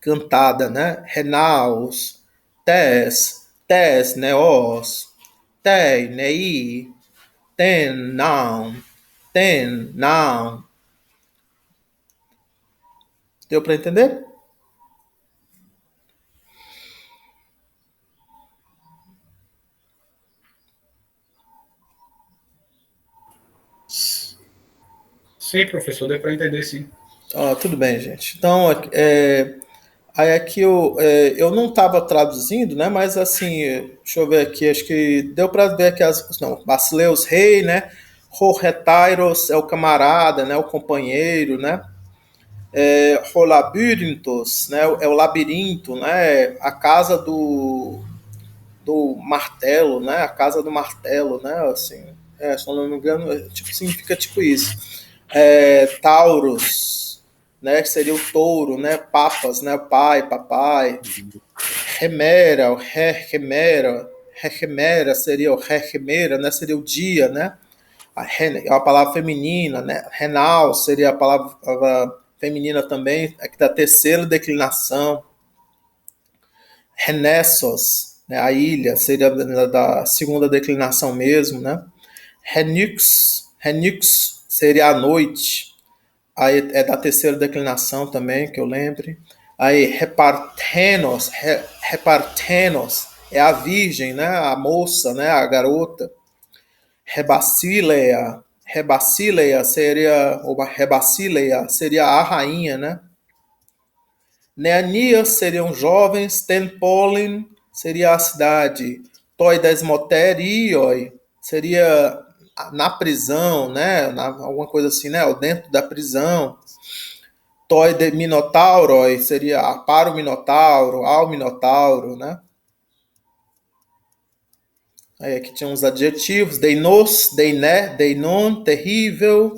cantada, né? Renaus, tes, neos, tei, nei, ten, não. Deu para entender? Sim, professor, deu para entender, sim. Tudo bem, gente. Então, aí aqui eu não estava traduzindo, né? Mas assim, deixa eu ver aqui, acho que deu para ver aqui não, Basileus rei, né? Rorretairos é o camarada, né? O companheiro, né? Rolabyrinthos, né? É o labirinto, né? A casa do martelo, né? A casa do martelo, né? Assim, se eu não me engano, tipo, significa tipo isso. Taurus, né? Que seria o touro, né? Papas, né? Pai, papai. Remera, o remera, remera seria o remera, né? Seria o dia, né? É uma palavra feminina, né? Renal seria a palavra feminina também, aqui da terceira declinação. Renessos, né, a ilha, seria da segunda declinação mesmo, né? Renux seria a noite, aí é da terceira declinação também, que eu lembre. Aí repartenos é a virgem, né? A moça, né? A garota. Rebacileia seria a rainha, né? Neanias seriam jovens, Tenpolin seria a cidade, Toi Desmoterioi seria na prisão, né? Alguma coisa assim, né? Dentro da prisão. Toi de Minotauroi seria para o Minotauro, ao Minotauro, né? Aí aqui tinha uns adjetivos, deinos, deiné, deinon, terrível.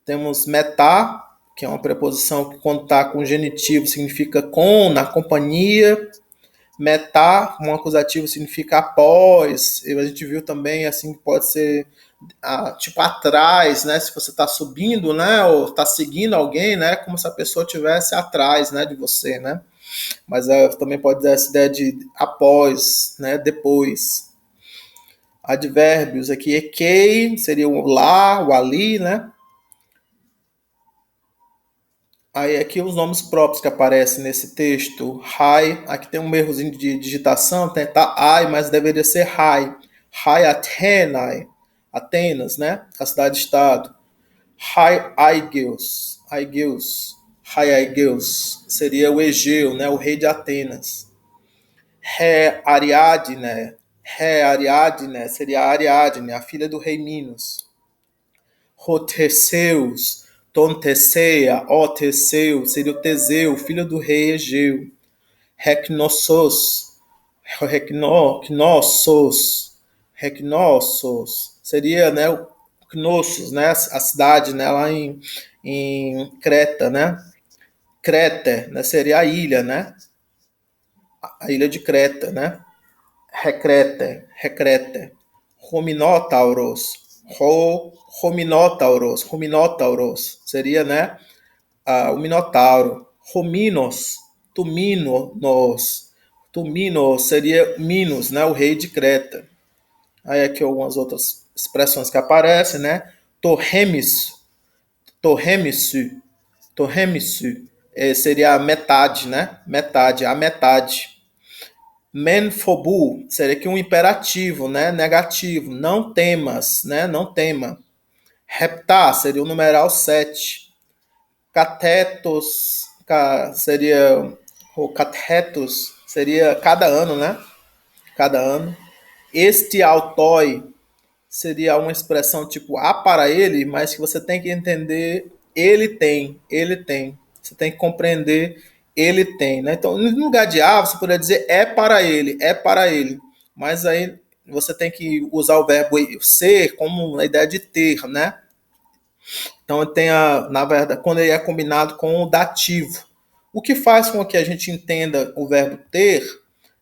Temos metá, que é uma preposição que quando está com genitivo significa com, na companhia. Metá, um acusativo, significa após. E a gente viu também assim que pode ser tipo atrás, né? Se você está subindo, né? Ou está seguindo alguém, né? Como se a pessoa estivesse atrás, né? De você, né? Mas também pode dar essa ideia de após, né? Depois. Advérbios aqui, ekei, seria o lá, o ali, né? Aí aqui os nomes próprios que aparecem nesse texto. Hai, aqui tem um errozinho de digitação, tá ai, mas deveria ser Hai. Hai Athenai, Atenas, né? A cidade-estado. Hai Aigos, Aigos, Hai Aigos, seria o Egeu, né? O rei de Atenas. Re Ariadne, seria a Ariadne, a filha do rei Minos. Roteseus, Tom Teseia, ó Teseu, seria o Teseu, filho do rei Egeu. Recnossos, Recnossos, seria, né, o Knossos, né, a cidade, né, lá em Creta, né. Creta, né, seria a ilha, né, a ilha de Creta, né. Recreta. Hominotauros, Hominotauros, seria, né, o Minotauro. Hominos, Tuminos seria Minos, né, o rei de Creta. Aí aqui algumas outras expressões que aparecem, né? Torremisu, seria a metade, né? Metade, a metade. Menfobu seria aqui um imperativo, né? Negativo. Não temas, né? Não tema. Reptar seria o numeral 7. Catetos seria o catetos seria cada ano, né? Cada ano. Este autói seria uma expressão tipo há para ele, mas que você tem que entender ele tem, ele tem. Você tem que compreender ele tem, né? Então, no lugar de você poderia dizer é para ele, é para ele. Mas aí você tem que usar o verbo ser como a ideia de ter, né? Então tem na verdade, quando ele é combinado com o dativo. O que faz com que a gente entenda o verbo ter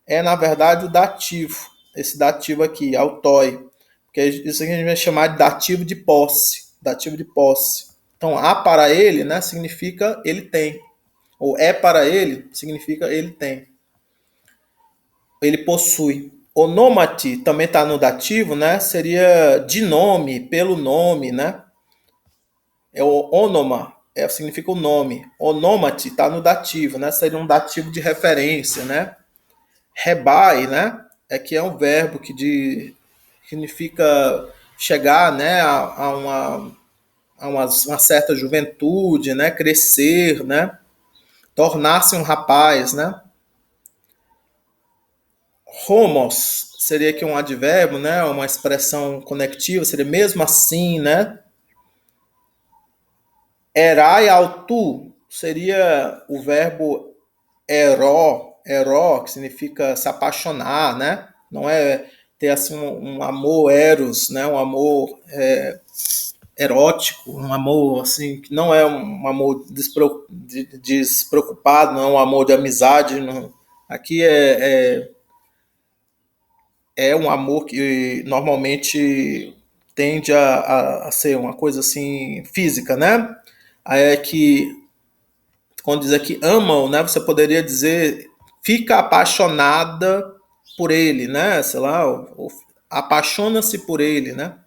é, na verdade, o dativo. Esse dativo aqui, autói. Porque isso aqui a gente vai chamar de dativo de posse. Dativo de posse. Então, há para ele, né, significa ele tem. Ou é para ele, significa ele tem. Ele possui. Onômate também está no dativo, né? Seria de nome, pelo nome, né? É o onoma, significa o nome. Onômate está no dativo, né? Seria um dativo de referência, né? Rebai, né? Que é um verbo que significa chegar, né, a uma certa juventude, né? Crescer, né? Tornar-se um rapaz, né? Homos seria aqui um advérbio, né? Uma expressão conectiva, seria mesmo assim, né? Erai autu seria o verbo eró, que significa se apaixonar, né? Não é ter assim um amor eros, né? Um amor erótico, um amor assim que não é um amor despreocupado, não é um amor de amizade. Não. Aqui é um amor que normalmente tende a ser uma coisa assim física, né? Aí é que quando diz aqui amam, né? Você poderia dizer fica apaixonada por ele, né? Sei lá, ou apaixona-se por ele, né?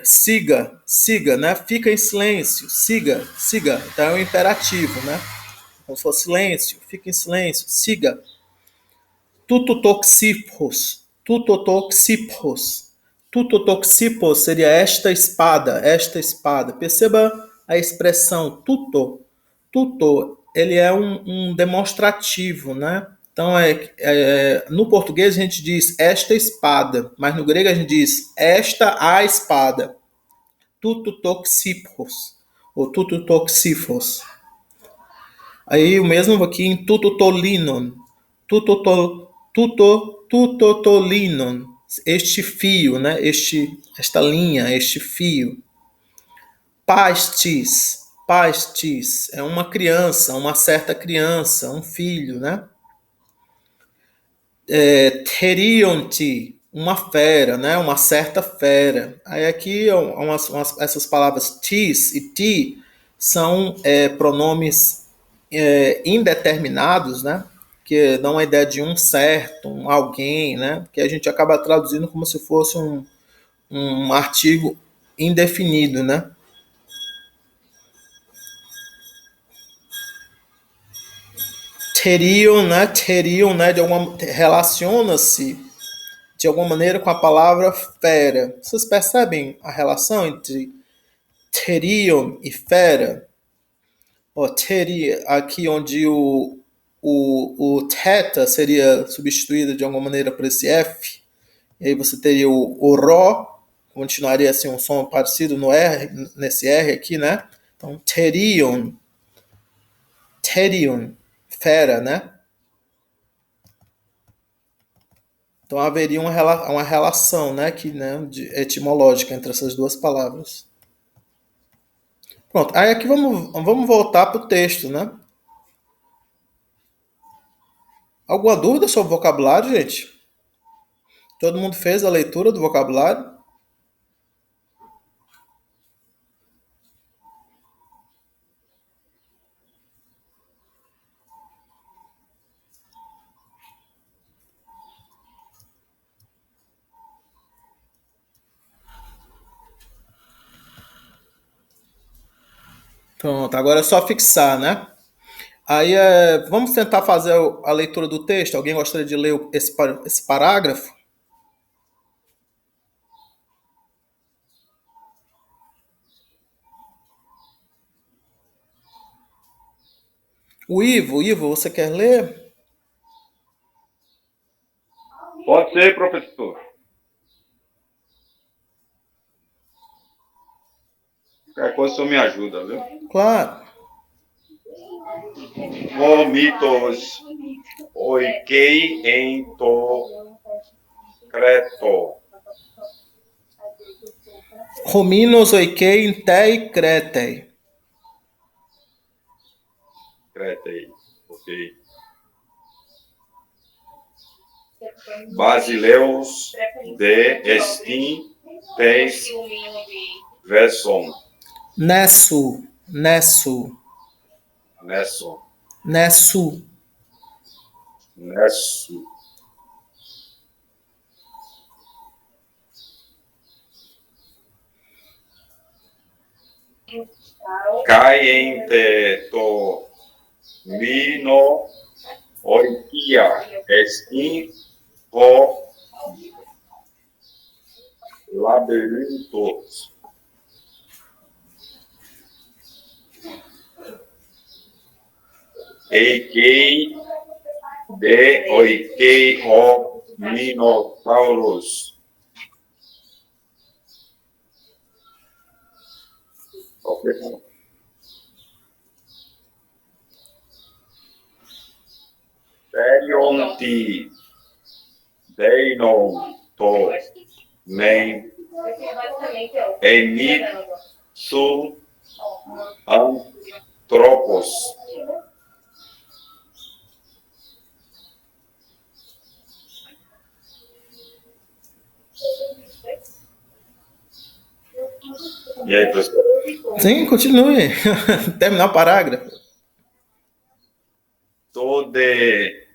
Siga, né? Fica em silêncio, siga. Então é um imperativo, né? Como se fosse silêncio, fica em silêncio, siga. Tutotoxipos, tutotoxipos. Tutotoxipos seria esta espada. Perceba a expressão tuto, ele é um demonstrativo, né? Então, no português a gente diz esta espada, mas no grego a gente diz esta a espada. Tutotoxipos, ou tutotoxifos. Aí o mesmo aqui em tutotolinon. Tutotolinon. Este fio, né? Esta linha, este fio. Pastis é uma criança, uma certa criança, um filho, né? Therionte, uma fera, né? Uma certa fera. Aí aqui essas palavras tis e ti são pronomes indeterminados, né? Que dão a ideia de um certo, um alguém, né? Que a gente acaba traduzindo como se fosse um artigo indefinido, né? Teriam, né, relaciona-se de alguma maneira com a palavra fera. Vocês percebem a relação entre teriam e fera? Teria, aqui onde o theta seria substituído de alguma maneira por esse F, e aí você teria o ró, continuaria assim um som parecido no R, nesse R aqui, né? Então, teriam, fera, né? Então haveria uma relação, né, etimológica entre essas duas palavras. Pronto, aí aqui vamos voltar para o texto, né? Alguma dúvida sobre o vocabulário, gente? Todo mundo fez a leitura do vocabulário? Pronto, agora é só fixar, né? Aí vamos tentar fazer a leitura do texto. Alguém gostaria de ler esse parágrafo? Ivo, você quer ler? Pode ser, professor. Qualquer coisa, o senhor me ajuda, viu? Claro. Vomitos oikei en to creto. Rominos oikei tei cretei. Cretei, ok. Basileus de estin teis verson. Nesso. Nesso. Kai en te to mino oikia estin ho labirintos. Eikei de oikei ho Minotaurus. Ok. Perionti deinon to men emitsu anthropos. E aí, professor? Sim, continue. Terminar o parágrafo. Tode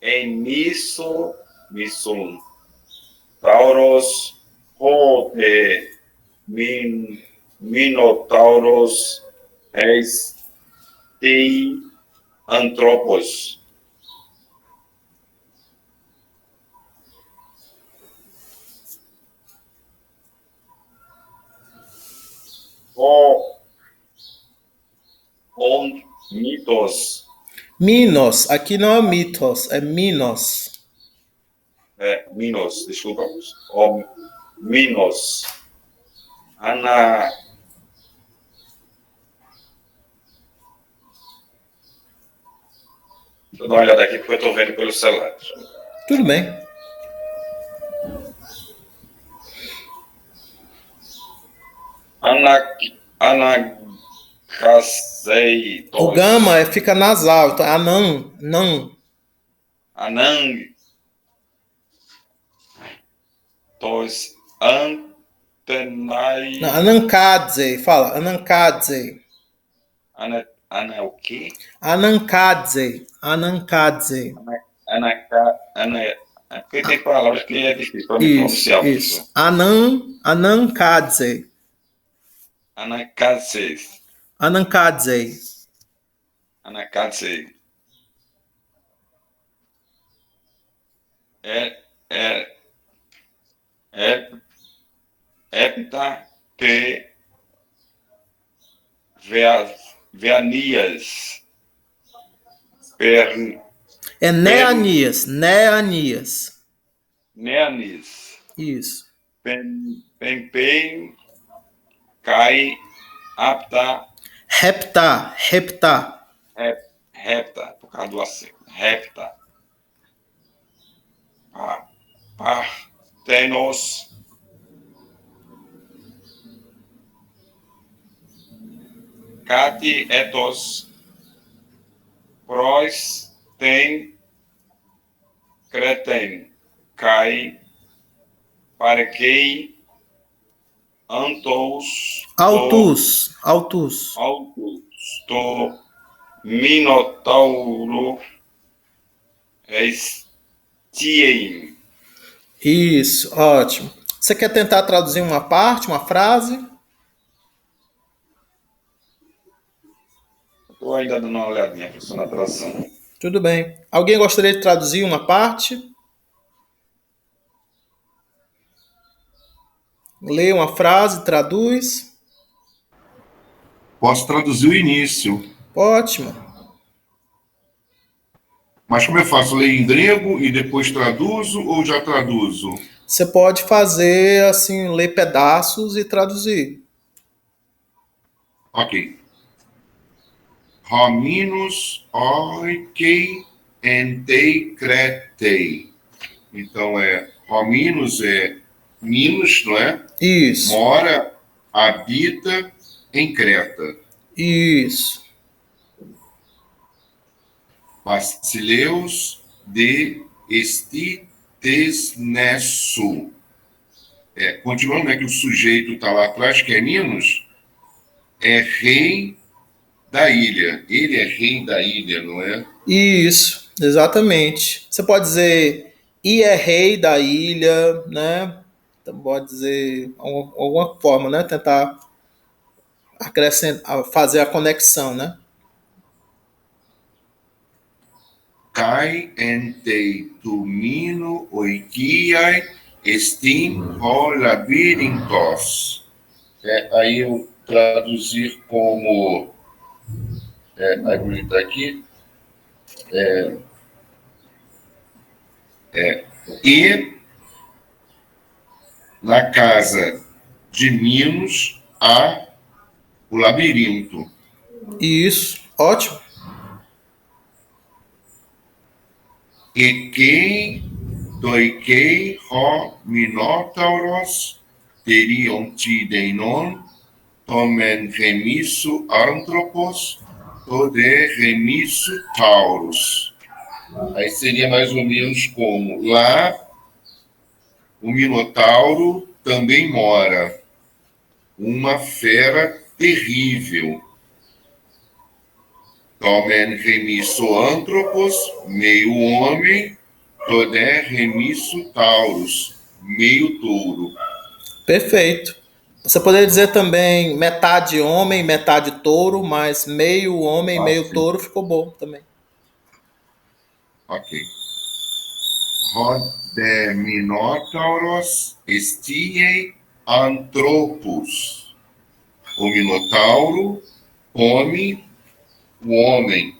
emisso misum tauros hode minotauros eis tei anthropos. Mitos. Minos, aqui não é mitos, é Minos. Minos, desculpa. Minos. Ana. Vou dar uma olhada aqui porque eu estou vendo pelo celular. Tudo bem. Anacaseitos. O gama fica nasal, então anão, não. Anang. Tos antenai. Não, Anankadze, fala, Anankadze. Ana o quê? Anankadze, Anankadze. Porque tem palavras que é difícil para mim pronunciar. Isso. Anankadze. Anacaseitos. Anankadze. Anacadze. Hepta te Veanias. É Neanias, Neanias. Neanis. Isso. Pempem. Cai. Apta. Repta, repta. Repta, por causa do acento. Repta. Partenos. Cati etos. Pros tem. Cretem. Cai. Parquei. Antos. Altus. Altus. To Minotauro. Estiem. Isso, ótimo. Você quer tentar traduzir uma parte, uma frase? Estou ainda dando uma olhadinha aqui na tradução. Tudo bem. Alguém gostaria de traduzir uma parte? Lê uma frase, traduz. Posso traduzir o início. Ótimo. Mas como eu faço? Leio em grego e depois traduzo ou já traduzo? Você pode fazer assim, ler pedaços e traduzir. Ok. Hominus oikei entei cretei. Então Hominus é Minos, não é? Isso. Mora, habita em Creta. Isso. Basileus de Estitesnesu. Continuando, né, que o sujeito está lá atrás, que é Minos, é rei da ilha. Ele é rei da ilha, não é? Isso, exatamente. Você pode dizer e é rei da ilha, né? Então pode dizer alguma forma, né? Tentar acrescentar, fazer a conexão, né? Kai entei tumino oikiai estim ho labirintos. Aí eu traduzir como a Guilherme está aqui. E na casa de Minos há o labirinto. Isso, ótimo. Ekei, doikei, ho, minotauros, terion tomen remisso anthropos, tode remisso taurus. Aí seria mais ou menos como lá o Minotauro também mora, uma fera terrível. Tomen remisso anthropos, meio homem, tode remisso taurus, meio touro. Perfeito. Você poderia dizer também metade homem, metade touro, mas meio homem, meio sim. touro ficou bom também. Ok. Rode minotauros estiei anthropos. O Minotauro come o homem.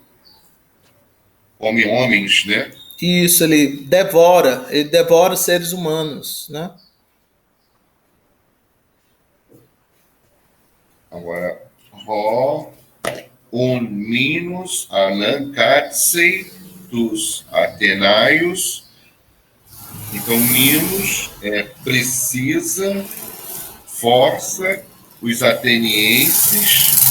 Come homens, né? Isso, ele devora os seres humanos, né? Agora, minus anancatse dos Atenaios. Então, Minos precisa, força os atenienses.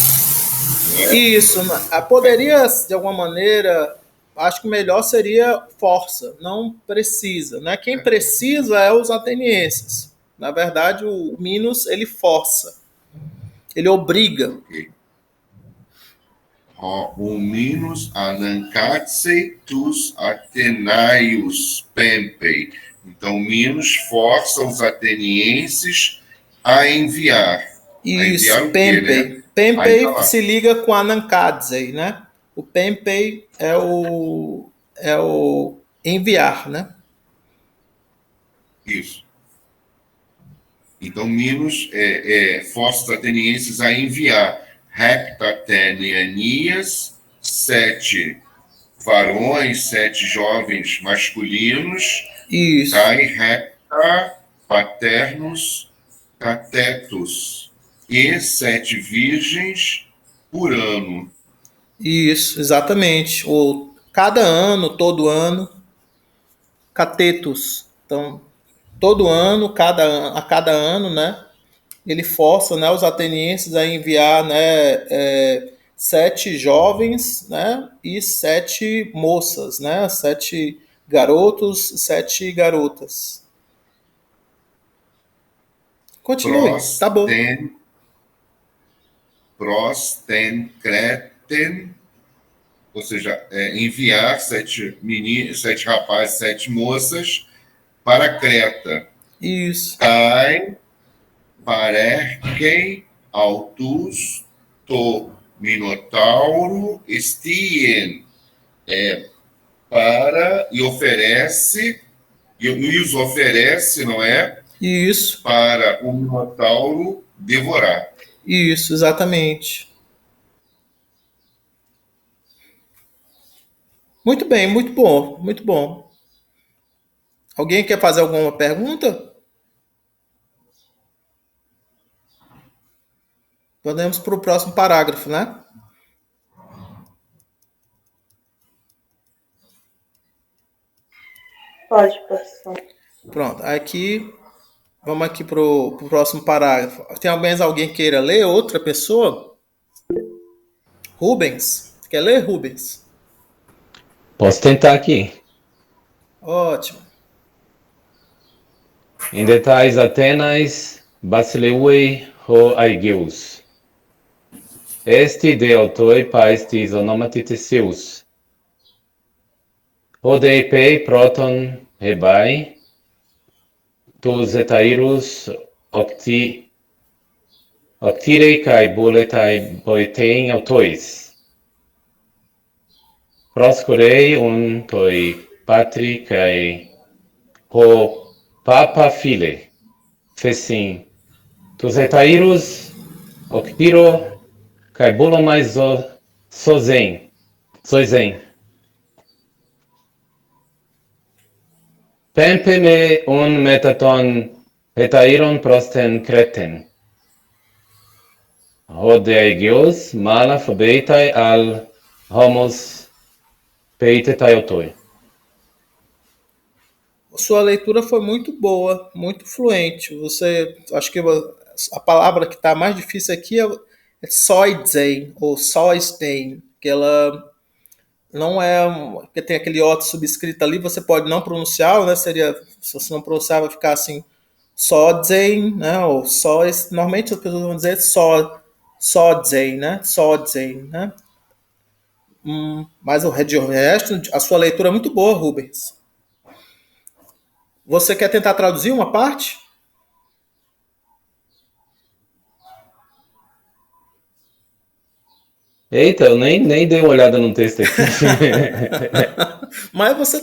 Né? Isso, poderia, de alguma maneira, acho que o melhor seria força, não precisa. Né? Quem precisa é os atenienses. Na verdade, o Minos, ele força, ele obriga. Okay. Minus anancatse dos Atenaios Pempei. Então, Minos força os atenienses a enviar. Isso, a enviar Pempei. Né? Pempei se liga com Anankadzei, né? O Pempei é o enviar, né? Isso. Então, Minos força os atenienses a enviar heptatenianias, 7 varões, 7 jovens masculinos, Isso. Kai hepta paternos catetos, e 7 virgens por ano. Isso, exatamente. Cada ano, todo ano, catetos. Então, todo ano, a cada ano, né? Ele força, né, os atenienses a enviar, né, 7 jovens, né, e 7 moças, né, 7 garotos, 7 garotas. Continue, tá bom. Prostencreten, ou seja, enviar 7 rapazes, 7 moças para Creta. Isso. Kai parerkei autus to Minotauro estien, para e oferece, e os oferece, não é? Isso. Para o Minotauro devorar. Isso, exatamente. Muito bem, muito bom, muito bom. Alguém quer fazer alguma pergunta? Podemos para o próximo parágrafo, né? Pode, professor. Pronto, aqui, vamos aqui para o próximo parágrafo. Tem alguém queira ler? Outra pessoa? Rubens? Quer ler, Rubens? Posso tentar aqui. Ótimo. Em detalhes, Atenas, Basileui ho Aigeus. Esti de autoi paestis onomatiteseus. Odei pei proton hebai, tus etairus octirei kai boletai boetein autois. Proscorei toi patri kai ho papa file. Fecim, tus etairus octiro kai bolomaizo Sozen. Sozen. Pempeme un metaton hetairon prosten kreten. Hodeigios mala fabeitai al homos peitetaiotoi. Sua leitura foi muito boa, muito fluente. Você, acho que a palavra que está mais difícil aqui é soitzen ou soisten, que ela não é, porque tem aquele ótimo subscrito ali, você pode não pronunciar, né? Seria, se você não pronunciar, vai ficar assim, soitzen, né? Ou sóis. Normalmente as pessoas vão dizer soitzen, né? Soitzen, né? Mas o resto, a sua leitura é muito boa, Rubens. Você quer tentar traduzir uma parte? Eita, eu nem dei uma olhada no texto aqui. Mas você,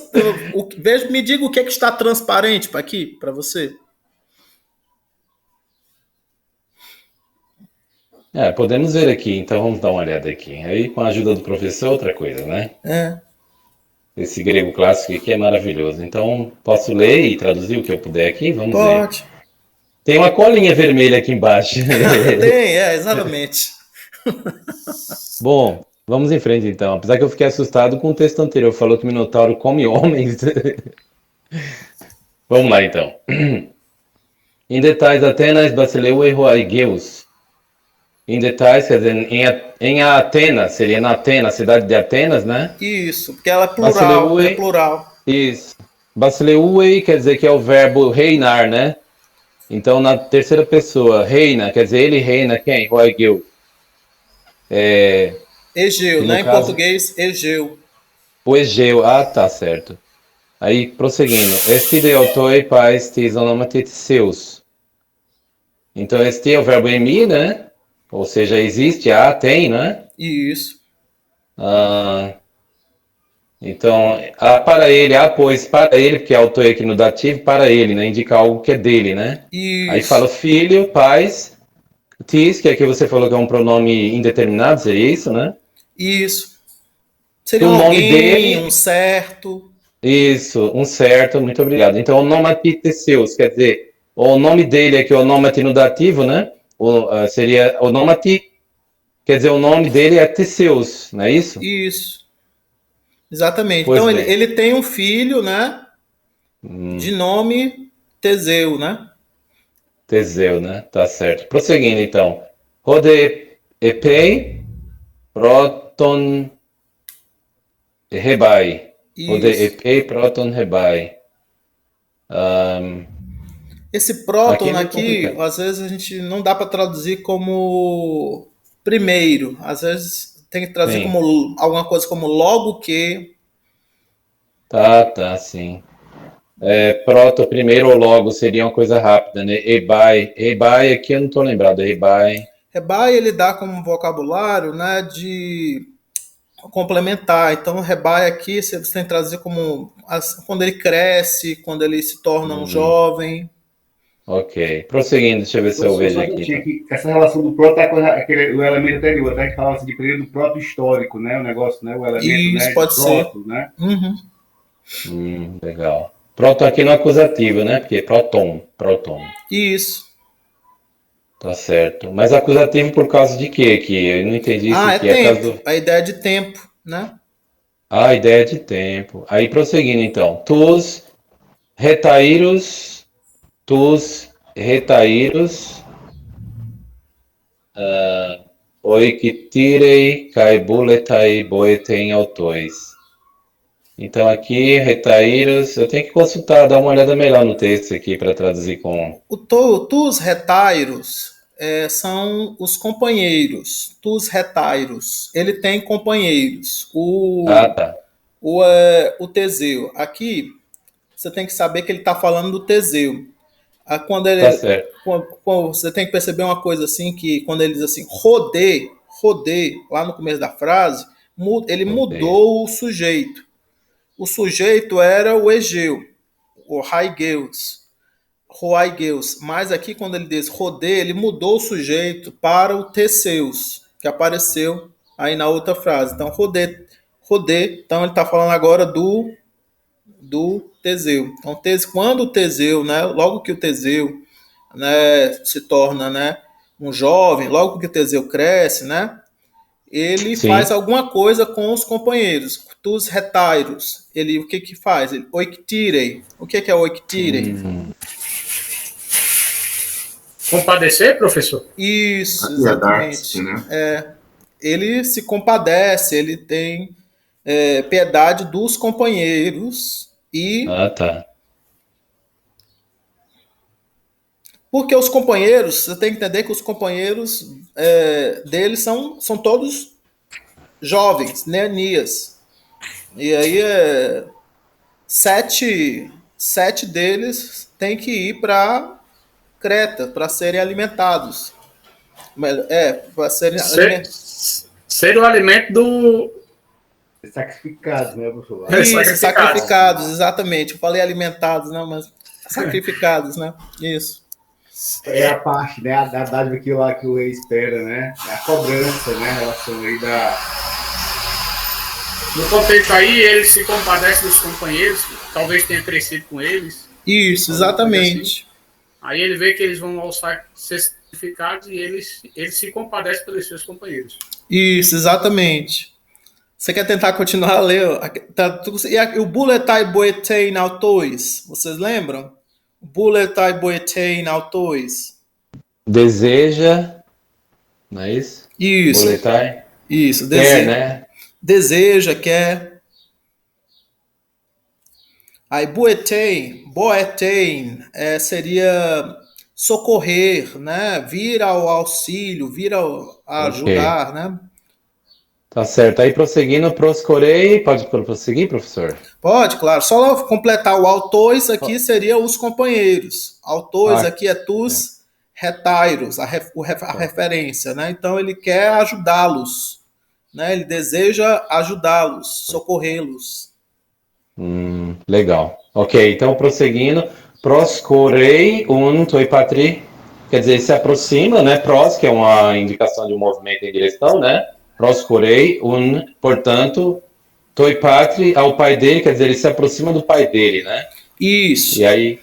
me diga o que está transparente aqui para você. Podemos ver aqui, então vamos dar uma olhada aqui. Aí, com a ajuda do professor, outra coisa, né? Esse grego clássico aqui é maravilhoso. Então, posso ler e traduzir o que eu puder aqui? Vamos ver. Pode. Tem uma colinha vermelha aqui embaixo. Tem, exatamente. Bom, vamos em frente então. Apesar que eu fiquei assustado com o texto anterior, falou que o Minotauro come homens. Vamos lá então. Em detalhes, Atenas, Basileu e Roaigeus. Em detalhes, quer dizer, em Atenas, seria na Atenas, cidade de Atenas, né? Isso, porque ela é plural. É plural. Isso. Basileuei quer dizer que é o verbo reinar, né? Então, na terceira pessoa, reina, quer dizer, ele reina quem? Roaigeu. Egeu, né? Em português, Egeu. O Egeu, tá certo. Aí, prosseguindo. Este deotoi pais tis onomatiseus. Então, este é o verbo emi, né? Ou seja, existe, tem, né? Isso. Então, para ele, pois, para ele, porque é autor aqui no dativo, para ele, né? Indica algo que é dele, né? Isso. Aí fala filho, pais, tis, que aqui você falou que é um pronome indeterminado, seria isso, né? Isso. Seria o nome alguém, dele, um certo. Isso, um certo, muito obrigado. Então, onomatiteseus, quer dizer, o nome dele aqui, o onomati no dativo, né? Seria onomati, quer dizer, o nome dele é Teseus, não é isso? Isso. Exatamente. Pois então, bem. ele tem um filho, né? De nome Teseu, né? Teseu, né? Tá certo. Prosseguindo, então. Rode epei proton rebai. Rode epei proton rebai. Esse próton aqui, às vezes a gente não dá para traduzir como primeiro. Às vezes tem que traduzir como alguma coisa como logo que. Tá, sim. Proto, primeiro ou logo, seria uma coisa rápida, né? Ebai aqui eu não tô lembrado. Ebai, ele dá como vocabulário, né, de complementar. Então, rebai aqui você tem que traduzir como quando ele cresce, quando ele se torna um jovem. Ok. Prosseguindo, deixa eu ver se eu vejo aqui. Essa relação do proto é o elemento anterior, até que falava assim de período proto-histórico, né? O negócio, né? O elemento, isso, né? Pode proto, ser. Né? Legal. Proto aqui no acusativo, né? Porque proton. Isso. Tá certo. Mas acusativo por causa de quê aqui? Eu não entendi isso aqui. Tempo. A ideia de tempo, né? A ideia de tempo. Aí prosseguindo então. Tus retairos oikitirei kai buletai boetem autois. Então aqui, retairos, eu tenho que consultar, dar uma olhada melhor no texto aqui para traduzir com... Tus retairos são os companheiros. Tus retairos. Ele tem companheiros. Tá. O Teseu. Aqui, você tem que saber que ele está falando do Teseu. Quando ele, tá certo. Quando você tem que perceber uma coisa assim, que quando ele diz assim, rodê, lá no começo da frase, ele mudou o sujeito. O sujeito era o Egeu, o Roaigeus. Mas aqui, quando ele diz rodê, ele mudou o sujeito para o Teseus, que apareceu aí na outra frase. Então, Rodê, então ele está falando agora do Teseu. Então, quando o Teseu, né, logo que o Teseu, né, se torna, né, um jovem, logo que o Teseu cresce, né, ele Sim. faz alguma coisa com os companheiros, tus retairos. Ele, o que que faz? Ele, oiktirei. O que que é oiktirei? Compadecer, professor? Isso, Piedade-se, exatamente. né? Ele se compadece, ele tem piedade dos companheiros e Ah, tá. porque os companheiros, você tem que entender que os companheiros deles são todos jovens, neanias. E aí sete deles têm que ir para Creta para serem alimentados. Para serem alimentados. Ser o alimento do... Sacrificados, né, professor? Isso, sacrificados, exatamente. Eu falei alimentados, não, mas sacrificados, né? Isso. É a parte, né, da dádiva que lá que o rei espera, né? A cobrança, né, em relação aí da... No contexto aí, ele se compadece dos companheiros, talvez tenha crescido com eles. Isso, exatamente. Assim. Aí ele vê que eles vão ser sacrificados e ele se compadece pelos seus companheiros. Isso, exatamente. Você quer tentar continuar a ler? E o Buletai Boetein Autois, vocês lembram? Buletai Boetein Autois. Deseja, não é isso? Isso. Boletai. Isso, deseja. Quer, né? Deseja, quer. Aí Boetein seria socorrer, né? Vir ao auxílio, vir a ajudar, né? Tá certo. Aí prosseguindo, proscorei. Pode prosseguir, professor? Pode, claro. Só completar o autois aqui seria os companheiros. Autois aqui é tus retairos, a referência, né? Então ele quer ajudá-los, né? Ele deseja ajudá-los, socorrê-los. Legal. Ok, então prosseguindo. Proscorei toi patri. Quer dizer, se aproxima, né? Pros, que é uma indicação de um movimento em direção, né? Proscorei portanto, toi patri ao pai dele, quer dizer, ele se aproxima do pai dele, né? Isso. E aí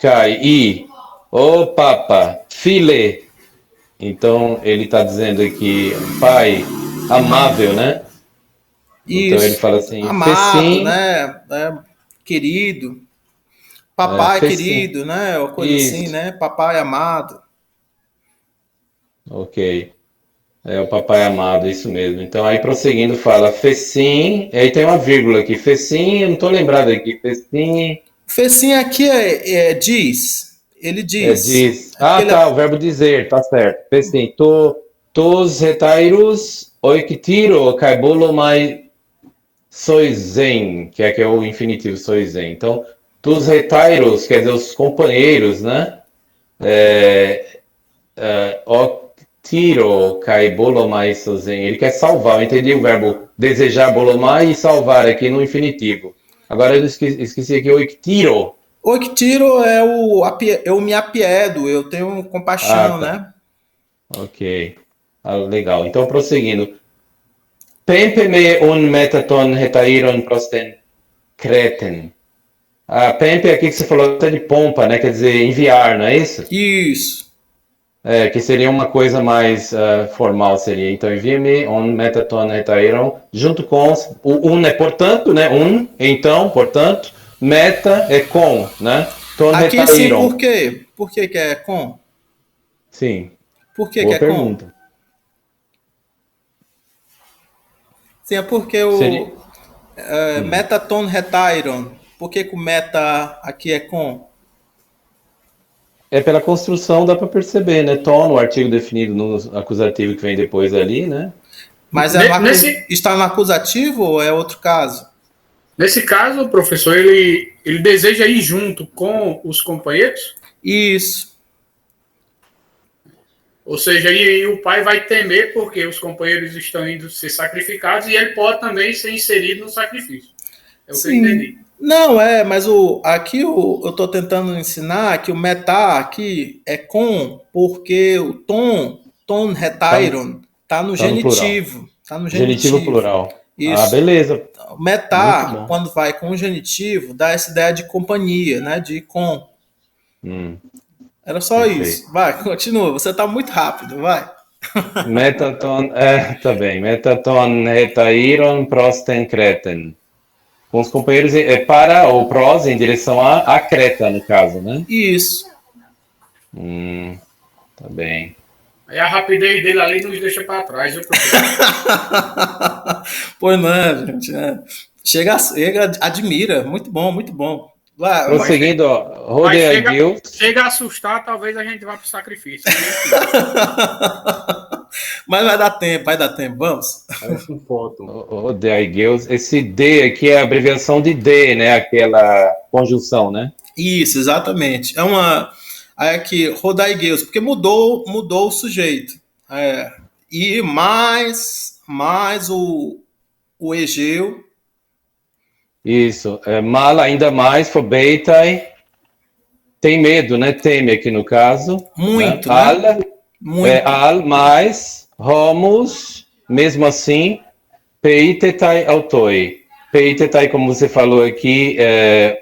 cai o papa, file. Então ele está dizendo aqui, pai amável, né? Isso. Então ele fala assim, amado, né? Querido. Papai querido, né? Uma coisa assim, né? Papai amado. Ok. É o papai amado, isso mesmo. Então aí prosseguindo fala fecim, aí tem uma vírgula aqui, fecim, eu não estou lembrado aqui, fecim. Fecim aqui diz, ele diz. Diz. Tá, o verbo dizer, tá certo. Fecim, tos retairos oiktiro caibolo mai soizen, que é o infinitivo soizen. Então, tos retairos, quer dizer, os companheiros, né? Tiro, cai bolomai sozen. Ele quer salvar. Eu entendi o verbo desejar bolomai e salvar aqui no infinitivo. Agora eu esqueci aqui o iktiro. O iktiro eu me apiedo, eu tenho compaixão, né? Ok. Legal. Então, prosseguindo. Pempeme un metaton retairon prosten creten. A pempe aqui que você falou de pompa, né? Quer dizer, enviar, não é isso? Isso. Que seria uma coisa mais formal, seria. Então, envia-me un metaton retairon, junto com o é portanto, né? Então, portanto, meta é com, né? Ton aqui retairon. Sim, por quê? Por que é com? Sim. Por que Boa é pergunta. com? Sim, é porque metaton retairon. Por que o meta aqui é com? Pela construção dá para perceber, né? Ton, o artigo definido no acusativo que vem depois ali, né? Mas está no acusativo ou é outro caso? Nesse caso, o professor, ele deseja ir junto com os companheiros? Isso. Ou seja, e o pai vai temer porque os companheiros estão indo ser sacrificados e ele pode também ser inserido no sacrifício. É o que eu entendi. Não, mas aqui eu estou tentando ensinar que o meta aqui é com, porque o ton retairon, está no genitivo. Tá no Genitivo genitivo. plural. Isso. Ah, beleza. Muito Metar, bom. quando vai com o genitivo, dá essa ideia de companhia, né? De com. Hum, Era só perfeito. isso. Vai, continua. Você tá muito rápido, vai. Metaton, tá bem. Metaton hetairon prosten Creten. Com os companheiros para o pros em direção a Creta, no caso, né? Isso. Tá bem. Aí a rapidez dele ali nos deixa para trás, viu, professor? Pois não, gente. Chega, admira. Muito bom, muito bom. Vai, Prosseguindo, ó, Mas Rodeagil. chega a assustar, talvez a gente vá para o sacrifício. Mas vai dar tempo, vai dar tempo. Vamos. Parece um foto. Rodeagil. Esse D aqui é a abreviação de D, né? Aquela conjunção, né? Isso, exatamente. É uma. Aí aqui, Rodaigeus, porque mudou o sujeito. E mais o Egeu. Isso. Mal ainda mais, Fobeitai. Tem medo, né? Teme aqui no caso. Muito, né? né? Muito. Al mais, Romus, mesmo assim, Peitetai autoi. Peitetai, como você falou aqui,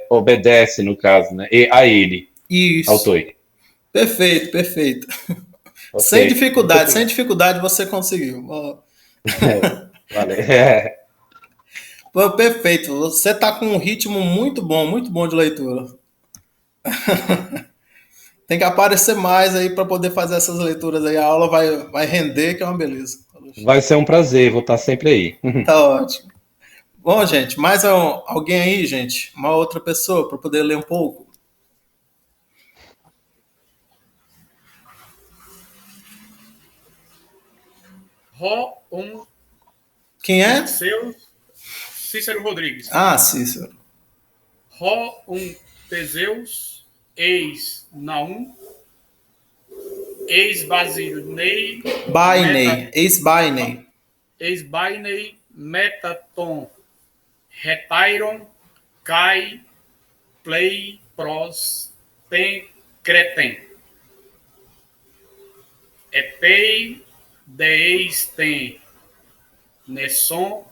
obedece no caso, né? E a ele. Isso. Autoi. Perfeito, perfeito. Okay. Sem dificuldade você conseguiu. Valeu. Pô, perfeito. Você tá com um ritmo muito bom de leitura. Tem que aparecer mais aí para poder fazer essas leituras aí. A aula vai render, que é uma beleza. Vai ser um prazer, vou estar sempre aí. Tá ótimo. Bom, gente, mais alguém aí, gente? Uma outra pessoa para poder ler um pouco? Quem é? Cícero Rodrigues. Ah, Cícero. Teseus, ex Naum, ex Basinei, ex Bainei, Metaton, Retairon, Kai, Plei, Pros, Ten, Creten. Epei, Deis, Ten, Nesson,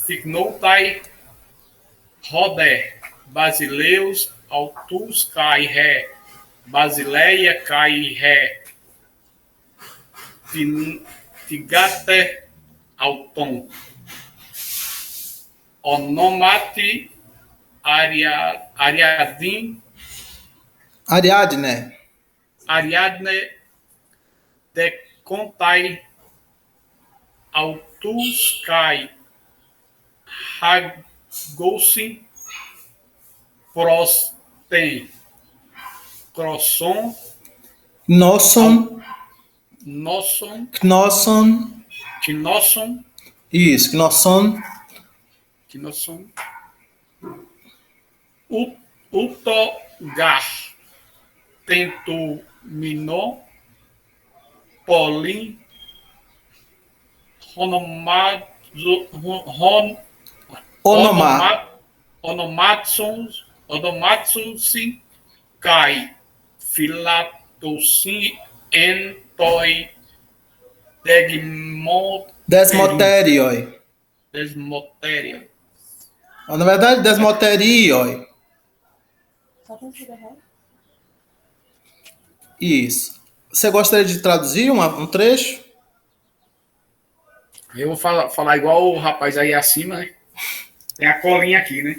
Ficnotai, Roder, Basileus, Altus, Cai, Ré, Basileia, Cai, Ré, Tigate, Auton, Onomate, Ariadne, Decontai, Altus, Cai, Hagolsin, Prosten, Crosson, Knosson. Isso, Knosson. Utogar, Tento, Minó, Polim, Onomatson, Kai, Filatosin, Entoi, Desmoterioi. Na verdade, Desmoterioi. Isso. Você gostaria de traduzir um trecho? Eu vou falar igual o rapaz aí acima, né? Tem a colinha aqui, né?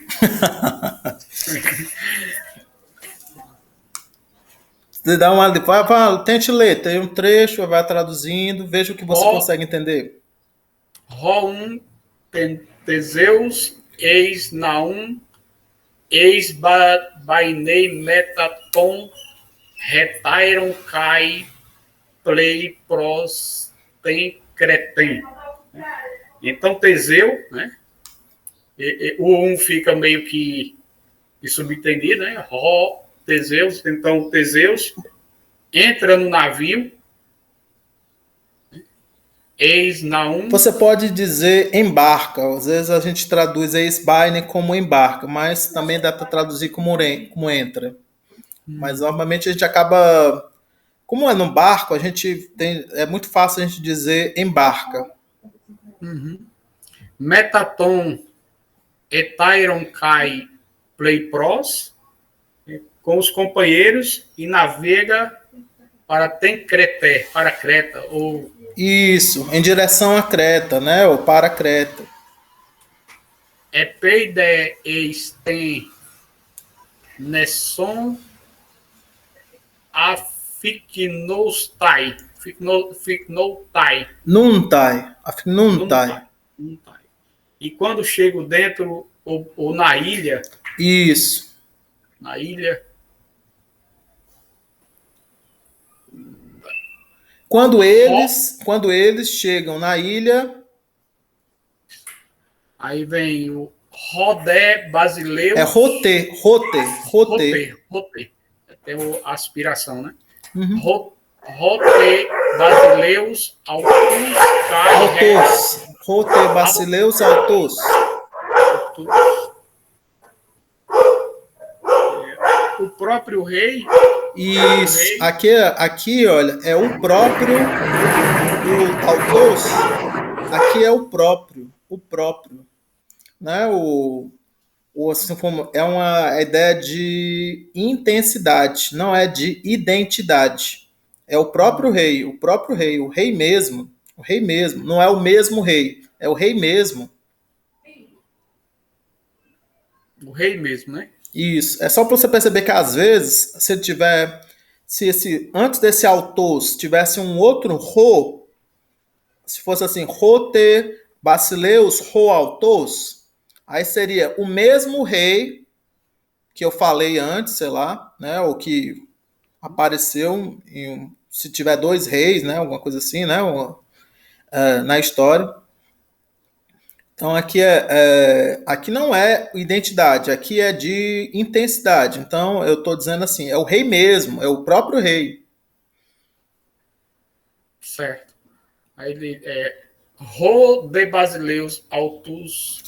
Você dá uma. Tente ler, tem um trecho, vai traduzindo, veja o que você consegue entender. Roum, Teseus, ex Naum, ex Bainei, Metaton, Retairon, Kai, Plei, Pros, Ten, Creten. Então, Teseu, né? O fica meio que subentendido, né? Teseus. Então, Teseus entra no navio. Eis Naum. Você pode dizer embarca. Às vezes a gente traduz eis-baine como embarca, mas também dá para traduzir como entra. Mas normalmente a gente acaba Como é no barco, a gente tem, é muito fácil a gente dizer embarca. Metaton etairon kai pleiros, com os companheiros e navega para Tencreté, para Creta, ou Isso, em direção a Creta, né? Ou para Creta. Epeide eisten nesson afiknostai, fiknotai, Nuntai, nuntai. nuntai. E quando chego dentro ou na ilha, Isso. Quando eles chegam na ilha, aí vem o Rodé Basileus. é rote. Tem a aspiração, né? Uhum. Rote Basileus Autos Autos. Rote Basileus Autos. O próprio rei. Isso. Aqui, olha, é o próprio. O Autos. Aqui é o próprio. Né? Assim como é uma ideia de intensidade, não é de identidade. É o próprio rei, o rei mesmo, não é o mesmo rei, é o rei mesmo. O rei mesmo, né? Isso. É só para você perceber que às vezes, se antes desse autos tivesse um outro ro, se fosse assim, rote basileus ro autos, aí seria o mesmo rei que eu falei antes, sei lá, né? Ou que apareceu se tiver dois reis, né? Alguma coisa assim, né? Na história. Então aqui não é identidade, aqui é de intensidade. Então eu estou dizendo assim, é o rei mesmo, é o próprio rei. Certo. Aí ele Ro de Basileus Autos.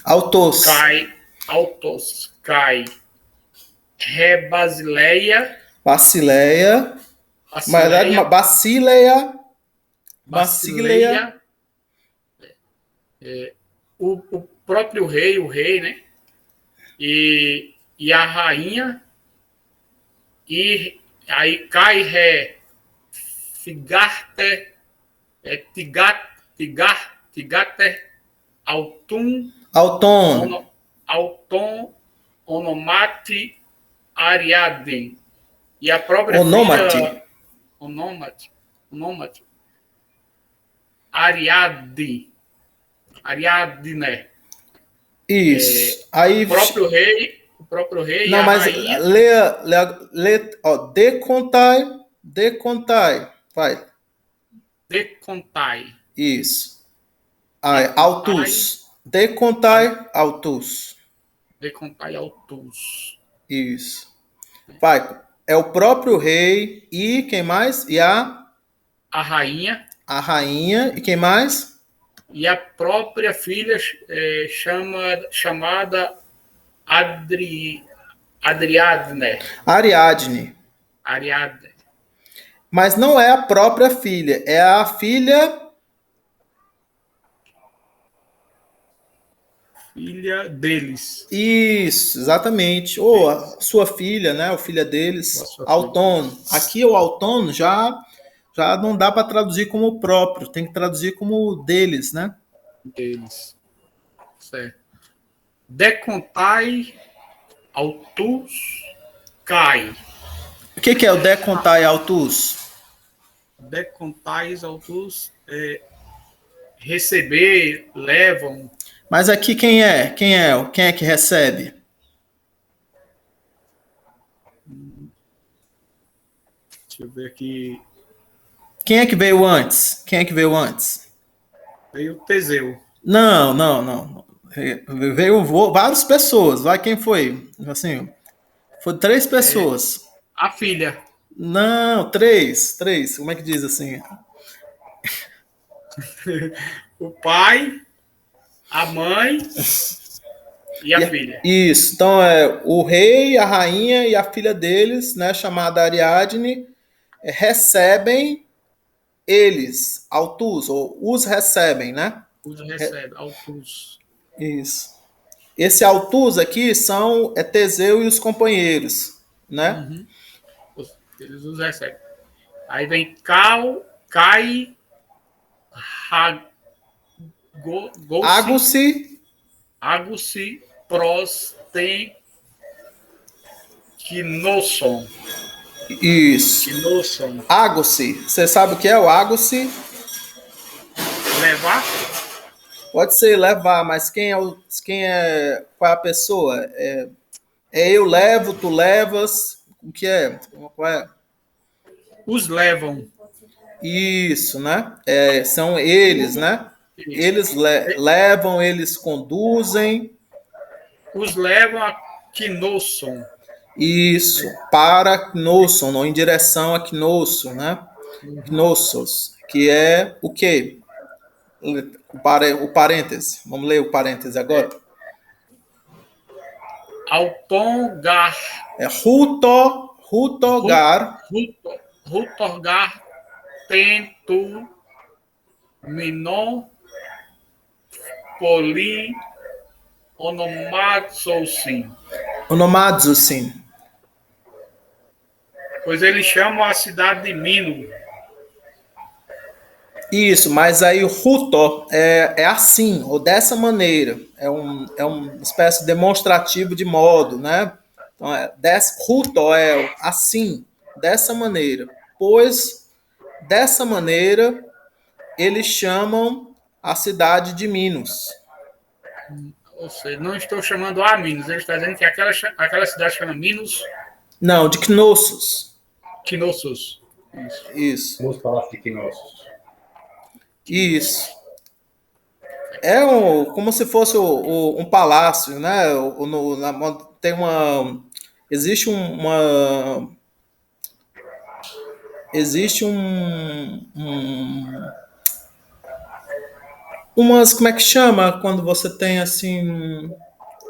Cai. Rebasileia. Basileia. O próprio rei, o rei, né? E a rainha. E aí cai ré. Figarte. Tigate. Autum. Onomate. Ariadne. E a própria filha... Onômate. Ariadne. Isso. Aí o próprio rei não, e a mas rainha. Decontai. Vai. Decontai. Isso. Autus. Decontai autus. Isso. Vai. É o próprio rei e quem mais? E a rainha. A rainha e quem mais? E a própria filha chamada Ariadne. Mas não é a própria filha, é a filha deles. Isso, exatamente. Ou a sua filha, né? O filha deles. Autônomo. Aqui o autônomo já não dá para traduzir como próprio, tem que traduzir como deles, né? Deles. Certo. Decontai autus cai. O que é o decontai autus? Decontais autus receber, levam. Mas aqui quem é? Quem é que recebe? Deixa eu ver aqui. Quem é que veio antes? Veio o Teseu. Não. Veio várias pessoas. Vai, quem foi? Assim, foi 3 pessoas. A filha. Não, 3. Como é que diz assim? O pai, a mãe e a filha. Isso. Então é o rei, a rainha e a filha deles, né, chamada Ariadne. recebem eles, autus, ou os recebem, né? Os recebe, autus. Isso. Esse autus aqui são Teseu e os companheiros, né? Uhum. Eles os recebem. Aí vem Cai, Agusi, Pros, tem Knosson. Isso. Knosson. Agusi. Você sabe o que é o Agusi? Levar? Pode ser levar, mas qual é a pessoa? Eu levo, tu levas, o que é? Qual é? Os levam. Isso, né? São eles, né? Isso. Eles levam, eles conduzem. Os levam a Knosson. Isso, para Knosson, ou em direção a Knosson, né? Knossos, que é o quê? O parêntese. Vamos ler o parêntese agora. Autongar. Rutogar. Rutogar tento minon poli onomatousin. Onomatousin. Pois eles chamam a cidade de Mino. Isso, mas aí o Ruto é assim, ou dessa maneira. É uma espécie demonstrativo de modo, né? Então, Ruto é assim, dessa maneira. Pois, dessa maneira, eles chamam a cidade de Minos. Ou seja, não estou chamando a Minos, eles estão dizendo que aquela cidade chama Minos. Não, de Knossos. Knossos. Isso. Vamos falar de Knossos. Isso. Como se fosse um palácio, né? Tem existe umas, como é que chama quando você tem assim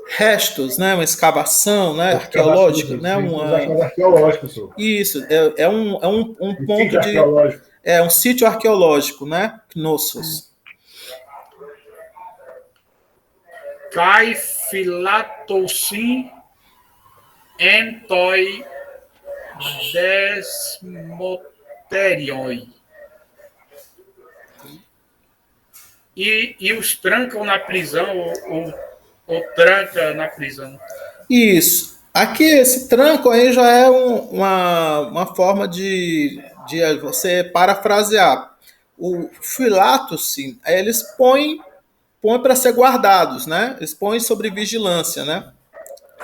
restos, né? Uma escavação, né? Arqueológica, né? Arqueológico, senhor. Isso, é um ponto de um sítio arqueológico, né? Knossos. Kai filatousin entoi desmoterioi. E os trancam na prisão, ou tranca na prisão. Isso. Aqui, esse tranco aí já é uma forma de você parafrasear. O filatos, sim, aí eles põem para ser guardados, né? Eles põem sobre vigilância, né?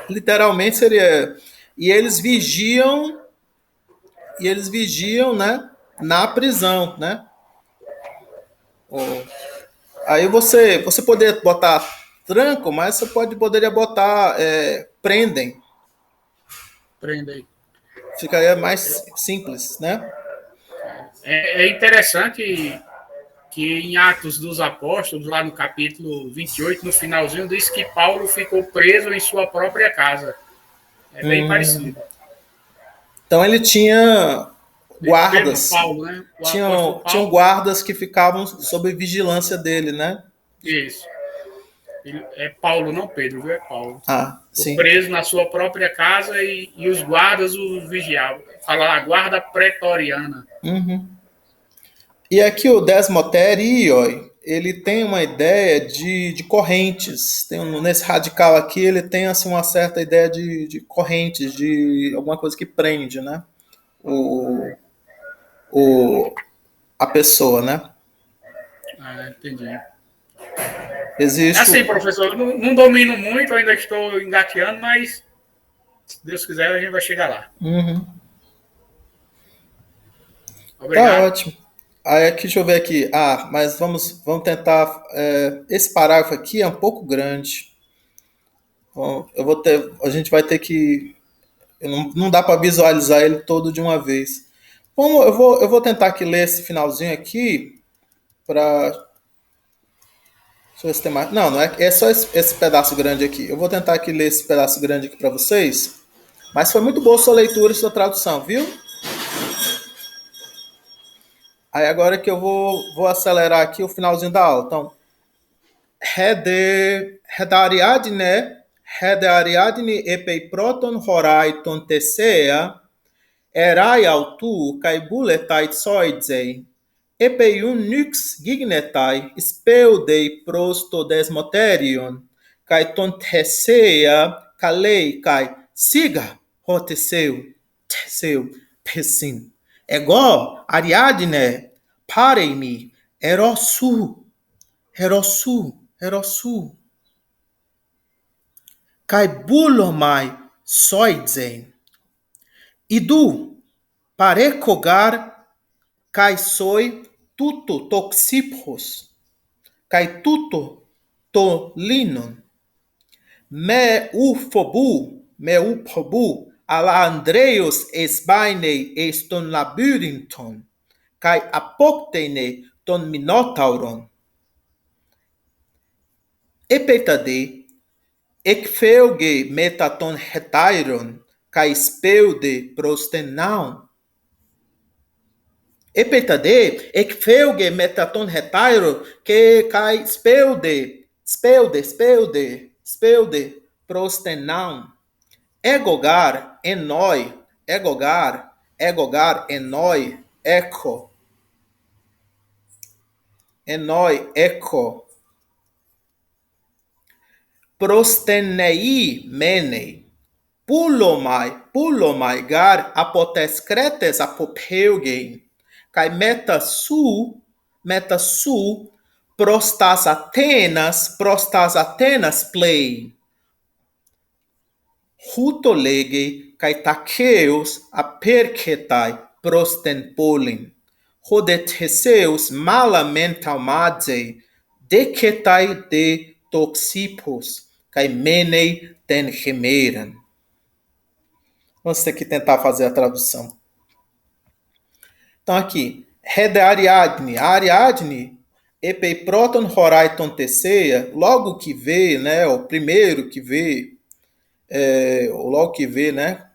Literalmente seria... E eles vigiam, né? Na prisão, né? Aí você poderia botar tranco, mas você poderia botar prendem. Prendem. Ficaria mais simples, né? É interessante que em Atos dos Apóstolos, lá no capítulo 28, no finalzinho, diz que Paulo ficou preso em sua própria casa. É bem parecido. Então ele tinha guardas. Paulo, né? Tinham guardas que ficavam sob vigilância dele, né? Isso. É Paulo, não Pedro, viu? É Paulo. Sim. Preso na sua própria casa e os guardas o vigiavam. Fala a guarda pretoriana. Uhum. E aqui o Desmoterioi, ele tem uma ideia de correntes. Nesse radical aqui, ele tem assim, uma certa ideia de correntes, de alguma coisa que prende, né? A pessoa, né? Entendi. Existe... Assim, professor, não domino muito, ainda estou engateando, mas se Deus quiser, a gente vai chegar lá. Uhum. Obrigado. Tá ótimo. Aí aqui, deixa eu ver aqui. Mas vamos tentar... esse parágrafo aqui é um pouco grande. Bom, a gente vai ter que... Não dá para visualizar ele todo de uma vez. Bom, eu vou tentar aqui ler esse finalzinho aqui para... Deixa eu ver se tem mais. Não é só esse pedaço grande aqui. Eu vou tentar aqui ler esse pedaço grande aqui para vocês. Mas foi muito boa sua leitura e sua tradução, viu? Aí agora que eu vou acelerar aqui o finalzinho da aula. Então, Hedariadne epei proton horai ton tesea, erai autu kai buletai tsoidzei, epeiun nyx gignetai, speudei prosto desmoterion, kai ton tesea kalei kai siga ho teseu, pesin. Ego Ariadne, parei-me, erosu, kai bulomai soidzen. Idu, parecogar, kai soi tuto toxipos, kai tuto to linon. Me ufobu, ala Andreus esbainei eston labyrinthon, kai apoctene ton minotauron. Epetade, ekfeuge metaton hetairon, kai speude prostenaun. Epetade, ekfeuge metaton hetairon, que kai speude prostenaun. Egogar, enoi, eco, prostenei, menei, pulomai, gar, apotes cretes apopeugen, kai meta su, prostas Atenas play. Hutolege kai takeus apercetai prosten polin. Hodeteseus malamentamadze deketai de toxipos kai menei ten gemeran. Vamos ter que tentar fazer a tradução. Então aqui, Hede Ariadne, epei proton horaiton teseia, logo que vê, né, o primeiro que vê, ou logo que vê, né?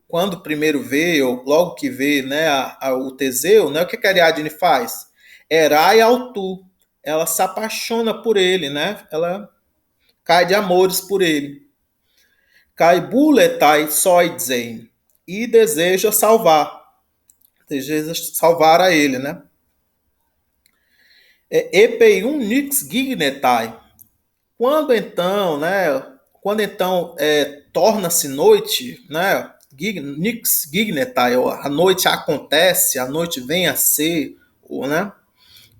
Quando primeiro vê, ou logo que vê, né, o Teseu, né? O que a Ariadne faz? Erai autu. Ela se apaixona por ele, né? Ela cai de amores por ele. Kai buletai soidzen. E deseja salvar. Deseja salvar a ele, né? Epeium nix gignetai. Quando então torna-se noite, né? Nix gignetai, a noite acontece, a noite vem a ser, né?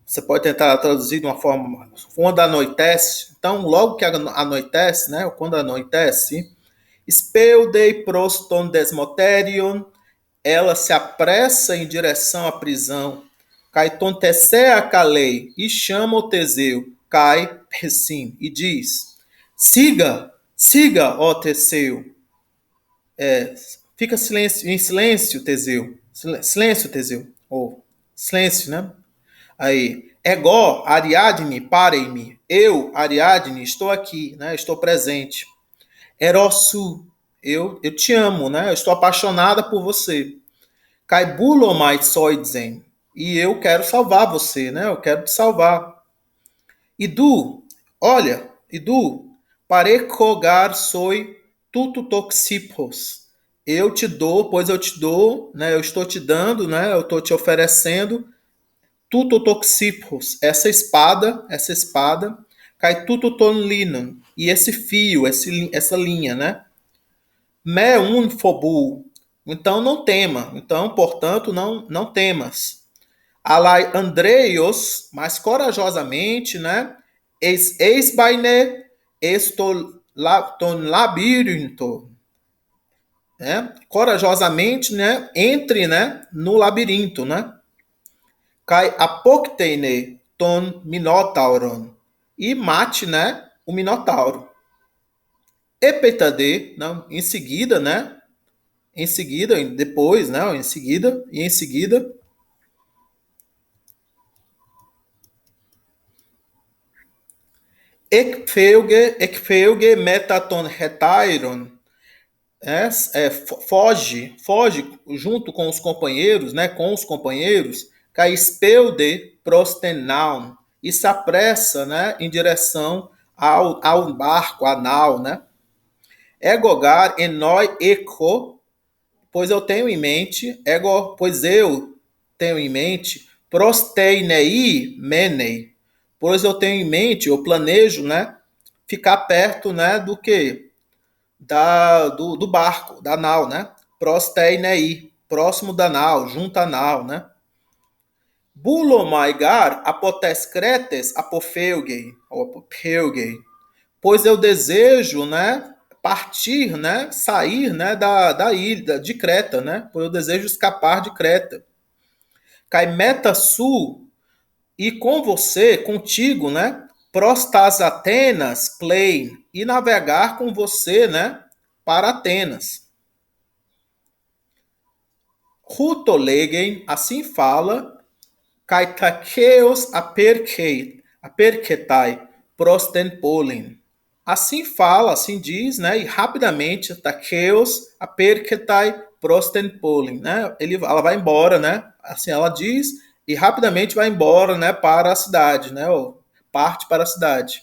Você pode tentar traduzir de uma forma, quando anoitece. Então, logo que anoitece, né? Quando anoitece, speudei proston desmoterion, ela se apressa em direção à prisão. Caiton tesea calei, e chama o Teseu, cai Pessim, e diz: siga, ó Teseu. Fica em silêncio, Teseu. Silêncio, Teseu. Silêncio, né? Aí, ego, Ariadne, parei-me. Eu, Ariadne, estou aqui, né? Estou presente. Erosu, eu te amo, né? Eu estou apaixonada por você. Kai bulomai soidzen. E eu quero salvar você, né? Eu quero te salvar. Idu, parecogar soi tuto toxipos. Eu te dou, né? Eu estou te dando, né? Eu estou te oferecendo tuto toxipos, essa espada, cai tuto ton linon, e esse fio, essa linha, né? Me un fobu. Então não tema. Então, portanto, não temas. Alai Andreios, mais corajosamente, né? Eis baine eston labirinto. Né? Corajosamente, né? Entre, né? No labirinto, né? Kai apocteine ton minotauron. E mate, né? O minotauro. Epetade, não, em seguida, né? Depois, né? Em seguida. Ekfeuge metaton hetairon. Foge junto com os companheiros, né? Com os companheiros. Cai spelde prostenaun. E se apressa, né, em direção ao barco, à nau, né? Egogar enoi eco, pois eu tenho em mente, pois eu tenho em mente, prosteinei menei, pois eu tenho em mente, eu planejo, né, ficar perto, né, do que? Do barco, da nau, né? Prosteinei, próximo da nau, junto à nau, né? Bulomaigar apotescretes apofeugei, ou apofeugei, pois eu desejo, né, partir, né, sair, né, da ilha de Creta, né? Pois eu desejo escapar de Creta. Cai meta sul e com você, contigo, né, prostas Atenas plain e navegar com você, né, para Atenas. Rutolegen, assim fala, Caitaqueos aperquetai prosten polin. Assim fala, assim diz, né? E rapidamente, Taqueus aperquetai prosten polin, né? Ela vai embora, né? Assim ela diz e rapidamente vai embora, né? Para a cidade, né? Ou parte para a cidade.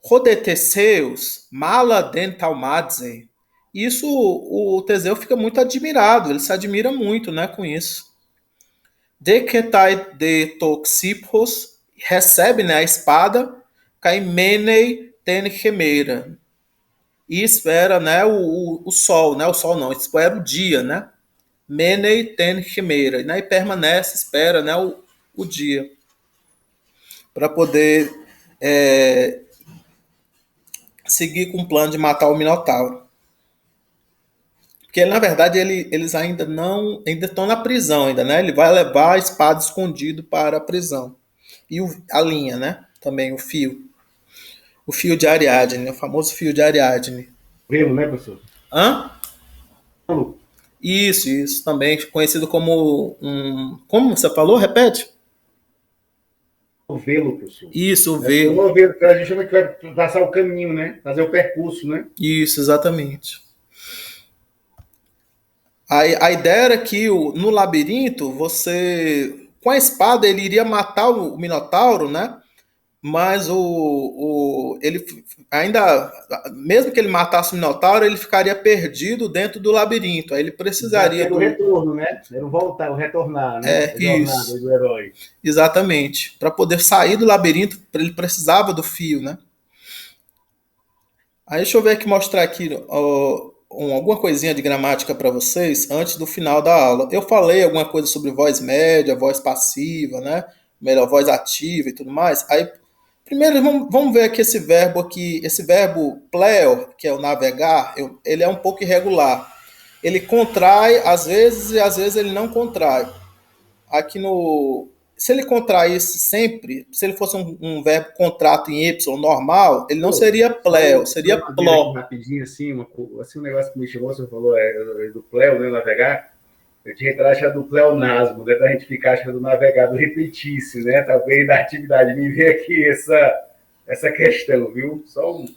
Rodeteseus mala dentalmadze. Isso o Teseu fica muito admirado, ele se admira muito, né? Com isso. Deketai de Toxipos recebe, né, a espada, Caimenei ten gemeira, e espera, né, o sol, né, o sol não, espera o dia, né, Menei ten gemeira, né, e permanece, espera, né, o dia, para poder seguir com o plano de matar o Minotauro. Porque, na verdade, eles ainda estão na prisão, ainda, né? Ele vai levar a espada escondido para a prisão. E a linha, né? Também o fio. O fio de Ariadne, o famoso fio de Ariadne. Velo, né, professor? Hã? Isso. Também conhecido como Como você falou? Repete. O velo, professor. Isso, o velo. O velo, a gente chama que vai passar o caminho, né? Fazer o percurso, né? Isso, exatamente. A ideia era que no labirinto, com a espada, ele iria matar o Minotauro, né? Mas ele ainda, mesmo que ele matasse o Minotauro, ele ficaria perdido dentro do labirinto. Aí ele precisaria do retorno, né? Era o retornar, né? Isso. Do herói. Exatamente. Para poder sair do labirinto, ele precisava do fio, né? Aí deixa eu ver aqui, mostrar aqui alguma coisinha de gramática para vocês antes do final da aula. Eu falei alguma coisa sobre voz média, voz passiva, né? Melhor, voz ativa e tudo mais. Aí, primeiro, vamos ver aqui, esse verbo pleo, que é o navegar, ele é um pouco irregular. Ele contrai às vezes e às vezes ele não contrai. Aqui se ele contraísse sempre, se ele fosse um verbo contrato em Y normal, ele não seria pleo, seria pló. Rapidinho, assim, um negócio que me chamou, você falou do pleo, né, navegar. Eu tinha que achar do pleonasmo, né, da gente ficar achando do navegar, do repetício, né, talvez da atividade. Me vê aqui essa questão, viu?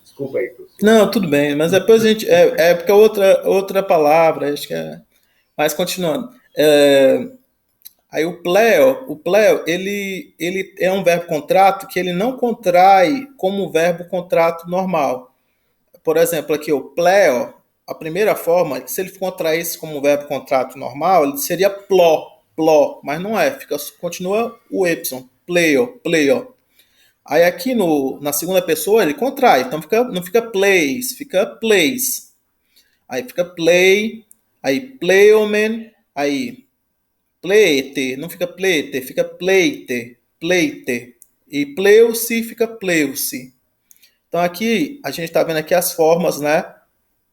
Desculpa aí, professor. Não, tudo bem, mas depois a gente. Porque é outra palavra, acho que é. Mas continuando. Aí o pleo, ele é um verbo contrato que ele não contrai como o verbo contrato normal. Por exemplo, aqui o pleo, a primeira forma, se ele contraísse como verbo contrato normal, ele seria pló, mas não é, continua o y, pleo. Aí aqui na segunda pessoa ele contrai, então não fica plays, fica plays. Aí fica play, aí pleomen, aí pleite, não fica pleite, fica pleite. E pleusi fica pleusi. Então aqui a gente está vendo aqui as formas, né,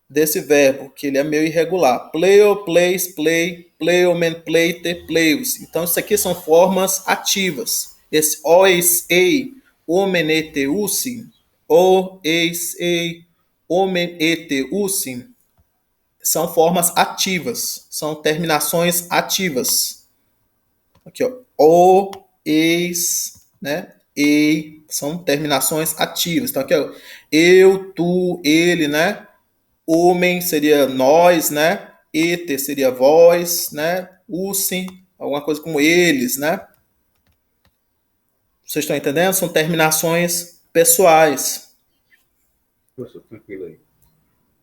desse verbo, que ele é meio irregular. Pleo, pleis, play, pleomen, pleite, pleus. Então isso aqui são formas ativas. Esse ois, ei, omen, ete, usim, eis, ei, omen, ete, usim, são formas ativas, são terminações ativas. Aqui, ó, eis, né? E são terminações ativas. Então aqui, ó, eu, tu, ele, né? Homem seria nós, né? Ete seria vós, né? Usim, alguma coisa como eles, né? Vocês estão entendendo? São terminações pessoais. Professor, tranquilo aí.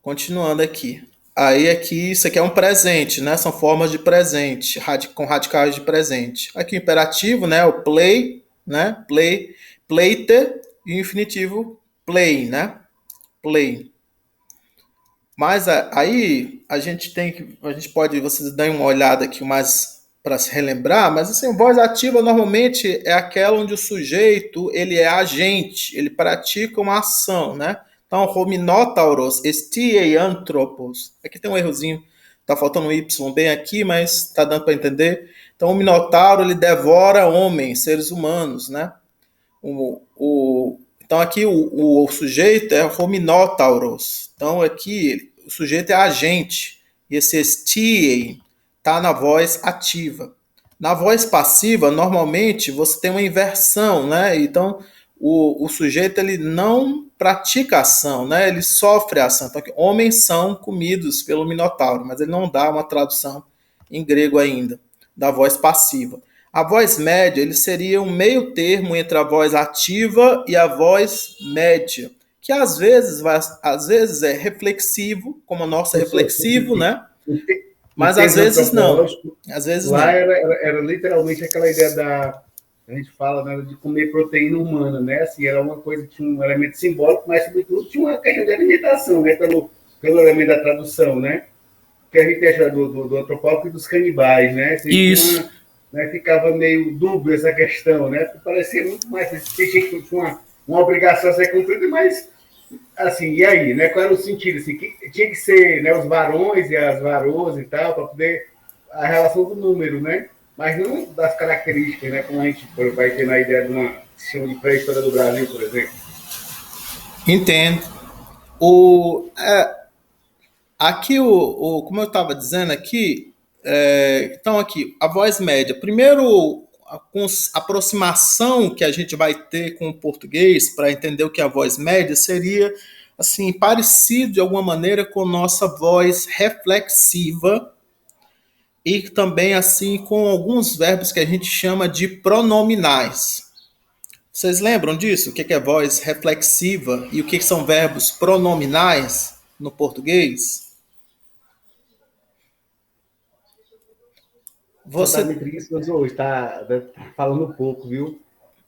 Continuando aqui. Aí aqui, isso aqui é um presente, né? São formas de presente, com radicais de presente. Aqui o imperativo, né? O play, né? Play, playte, e o infinitivo play, né? Play. Mas aí a gente pode, vocês darem uma olhada aqui mais para se relembrar, mas assim, voz ativa normalmente é aquela onde o sujeito, ele é agente, ele pratica uma ação, né? Então, hominotauros, estiei anthropos. Aqui tem um errozinho, tá faltando um Y bem aqui, mas tá dando para entender. Então, o minotauro, ele devora homens, seres humanos, né? Então, aqui o sujeito é hominotauros. Então, aqui o sujeito é agente. E esse estiei está na voz ativa. Na voz passiva, normalmente, você tem uma inversão, né? Então, o sujeito ele não pratica ação, né? Ele sofre a ação. Então, homens são comidos pelo minotauro, mas ele não dá uma tradução em grego ainda da voz passiva. A voz média ele seria um meio termo entre a voz ativa e a voz média, que às vezes é reflexivo, como a nossa é reflexivo, né? Mas às vezes não. Às vezes lá não. Era literalmente aquela ideia da... A gente fala, né, de comer proteína humana, né? Assim, era uma coisa, tinha um elemento simbólico, mas sobretudo tinha uma questão de alimentação, né? Pelo elemento da tradução, né? Que a gente acha do antropólogo e dos canibais, né? Assim, isso. Né, ficava meio dúbio essa questão, né? Porque parecia muito mais... Tinha uma obrigação a ser cumprida, mas... Assim, e aí, né? Qual era o sentido? Assim, que tinha que ser, né, os varões e as varoas e tal, para poder... A relação do número, né? Mas não das características, né? Como a gente vai ter na ideia de uma sistema de pré-história do Brasil, por exemplo. Entendo. Aqui, como eu estava dizendo aqui, então aqui, a voz média. Primeiro, a aproximação que a gente vai ter com o português para entender o que é a voz média seria assim parecido de alguma maneira com nossa voz reflexiva, e também assim com alguns verbos que a gente chama de pronominais. Vocês lembram disso? O que é voz reflexiva e o que são verbos pronominais no português? Você hoje está falando um pouco, viu?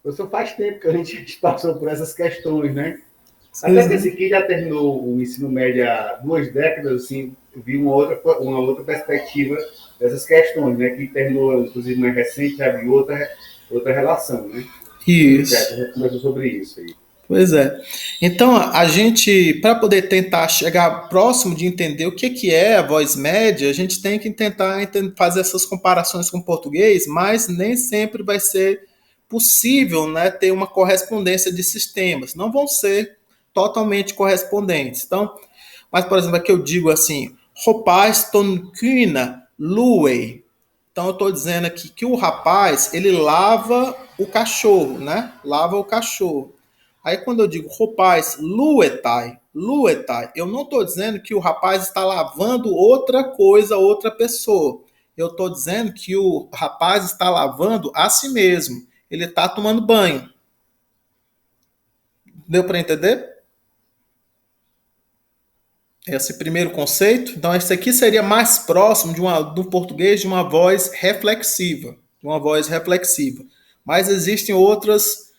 Professor, faz tempo que a gente passou por essas questões, né? Até que esse aqui já terminou o ensino médio há 2 décadas, assim, vi uma outra perspectiva dessas questões, né? Que terminou, inclusive, mais recente, já vi outra relação, né? Isso. A gente conversou sobre isso aí. Pois é. Então, a gente, para poder tentar chegar próximo de entender o que é a voz média, a gente tem que tentar fazer essas comparações com o português, mas nem sempre vai ser possível, né, ter uma correspondência de sistemas. Não vão ser totalmente correspondentes. Então, mas, por exemplo, aqui eu digo assim, rapaz tonkuna luei. Então, eu estou dizendo aqui que o rapaz, ele lava o cachorro, né? Lava o cachorro. Aí, quando eu digo rapaz luetai, eu não estou dizendo que o rapaz está lavando outra coisa, outra pessoa. Eu estou dizendo que o rapaz está lavando a si mesmo. Ele está tomando banho. Deu para entender? Esse primeiro conceito. Então, esse aqui seria mais próximo do português de uma voz reflexiva. Mas existem outros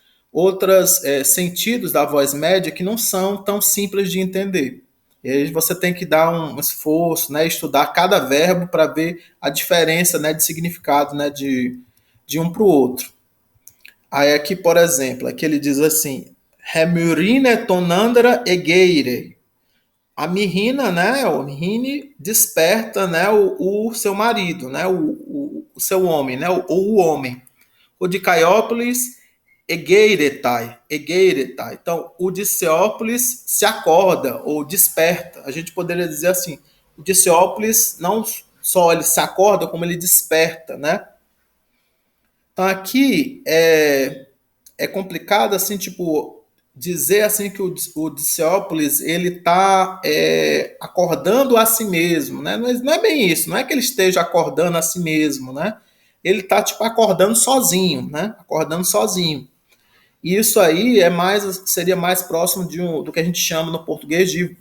sentidos da voz média que não são tão simples de entender. E aí você tem que dar um esforço, né, estudar cada verbo para ver a diferença, né, de significado, né, de um para o outro. Aí aqui, por exemplo, aqui ele diz assim, Hemurine tonandra egeire. A Mirrina, né, o Mirrine desperta, né, o seu marido, né, o seu homem, né, o homem. O de Caiópolis, egeiretai. Então, o de Ceópolis se acorda ou desperta. A gente poderia dizer assim, o de Ceópolis não só ele se acorda, como ele desperta, né? Então, aqui é complicado, assim, tipo, dizer assim que o Dicéopolis ele está acordando a si mesmo, né? Não é bem isso, não é que ele esteja acordando a si mesmo, né? ele tá tipo acordando sozinho, né? Acordando sozinho. E isso aí seria mais próximo do que a gente chama no português de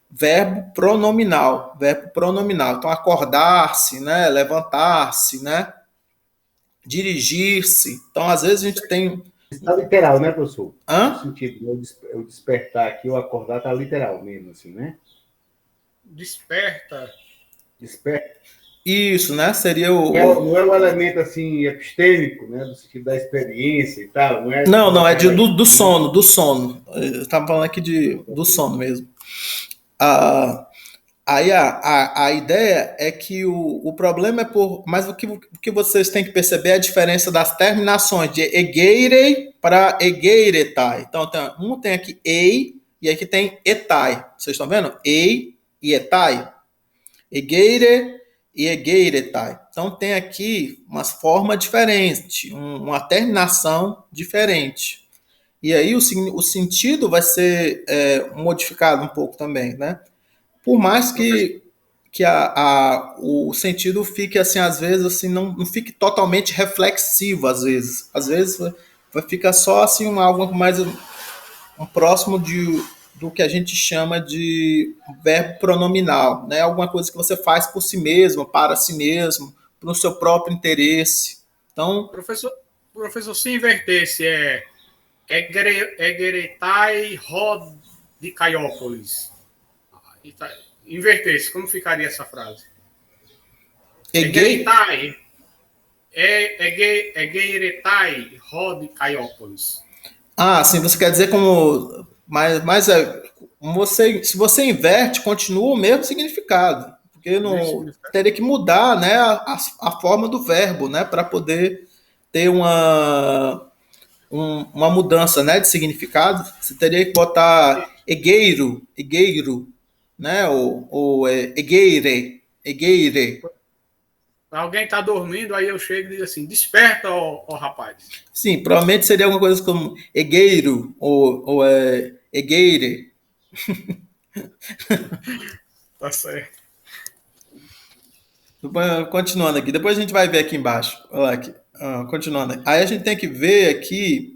verbo pronominal. Verbo pronominal. Então, acordar-se, né? Levantar-se, né? Dirigir-se. Então, às vezes a gente tem. Está literal, né, professor? Hã? No sentido, eu despertar aqui, eu acordar, tá literal mesmo, assim, né? Desperta. Desperta. Isso, né? Seria o. Não é um elemento assim epistêmico, né? Do sentido da experiência e tal. Não, é do sono, do sono. Eu estava falando aqui do sono mesmo. Aí a ideia é que o problema é por. Mas o que vocês têm que perceber é a diferença das terminações de egeirei para egeiretai. Então, tem aqui ei e aqui tem etai. Vocês estão vendo? Ei e etai. Egeire e egeiretai. Então, tem aqui umas formas diferentes, uma terminação diferente. E aí o sentido vai ser modificado um pouco também, né? Por mais que o sentido fique assim, às vezes, assim, não fique totalmente reflexivo, às vezes. Às vezes vai ficar só assim algo mais um próximo do que a gente chama de verbo pronominal, né? Alguma coisa que você faz por si mesmo, para si mesmo, para o seu próprio interesse. Então, professor, se invertesse Egeretai Rod de Caiópolis. Invertesse, como ficaria essa frase? Egeretai Rod Caiópolis. Sim, você quer dizer como. Mas se você inverte, continua o mesmo significado. Porque não teria que mudar, né, a forma do verbo, né, para poder ter uma mudança, né, de significado. Você teria que botar egeiro, né, ou egeire. Alguém está dormindo, aí eu chego e digo assim, desperta, ó rapaz. Sim, provavelmente seria alguma coisa como egeiro ou egeire. Tá certo. Continuando aqui, depois a gente vai ver aqui embaixo. Olha lá aqui. Continuando. Aí a gente tem que ver aqui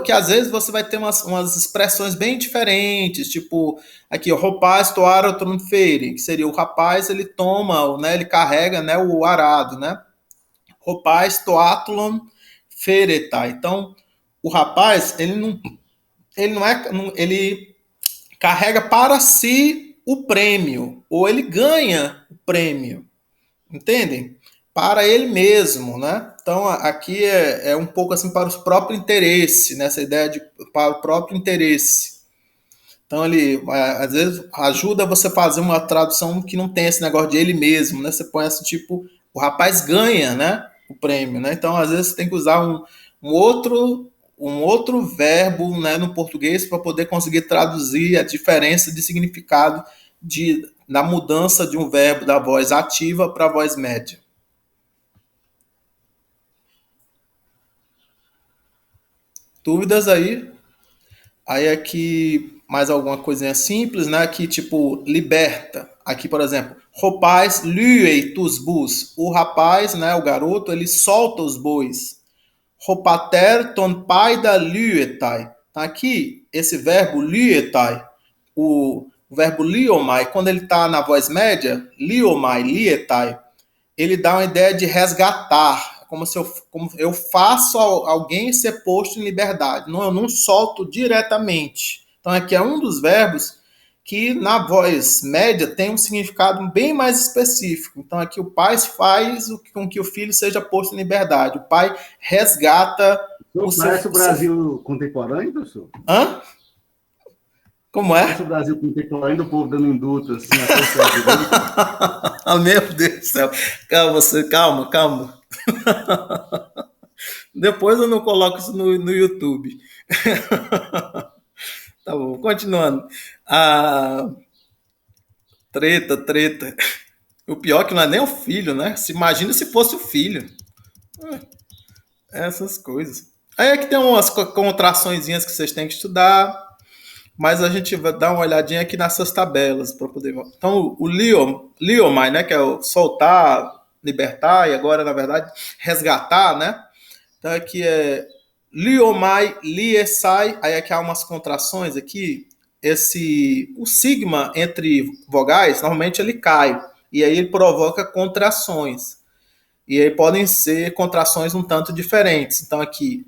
que às vezes você vai ter umas expressões bem diferentes, tipo aqui, o rapaz toara tronfeire, que seria o rapaz, ele toma, né, ele carrega, né, o arado, né? Rapaz toatulon feretai. Então, o rapaz, ele carrega para si o prêmio, ou ele ganha o prêmio. Entendem? Para ele mesmo, né? Então, aqui é um pouco assim para o próprio interesse, né? Essa ideia de para o próprio interesse. Então, ele, às vezes, ajuda você a fazer uma tradução que não tem esse negócio de ele mesmo, né? Você põe assim, tipo, o rapaz ganha, né? O prêmio, né? Então, às vezes, você tem que usar um outro verbo, né, no português para poder conseguir traduzir a diferença de significado na mudança de um verbo da voz ativa para a voz média. Dúvidas aí? Aí aqui mais alguma coisinha simples, né? Aqui tipo liberta. Aqui, por exemplo, rapaz luei tus bus. O rapaz, né, o garoto, ele solta os bois. Ropater ton pai da luetai. Tá aqui esse verbo luetai. O verbo liomai, quando ele está na voz média, liomai, lietai, ele dá uma ideia de resgatar, como eu faço alguém ser posto em liberdade. Não, eu não solto diretamente. Então aqui é um dos verbos que na voz média tem um significado bem mais específico. Então aqui o pai faz com que o filho seja posto em liberdade. O pai resgata Parece o Brasil contemporâneo, professor? Hã? Como é? Parece o Brasil contemporâneo, o povo dando indulto assim. Meu Deus do céu. Calma. Depois eu não coloco isso no YouTube. Tá bom, continuando. Treta. O pior é que não é nem o filho, né? Se imagina se fosse o filho. Essas coisas. Aí é que tem umas contraçõezinhas que vocês têm que estudar, mas a gente vai dar uma olhadinha aqui nessas tabelas para poder. Então, o liomai, né, que é o soltar, libertar, e agora, na verdade, resgatar, né? Então aqui é liomai, liesai, aí aqui há umas contrações aqui, o sigma entre vogais, normalmente ele cai, e aí ele provoca contrações. E aí podem ser contrações um tanto diferentes. Então aqui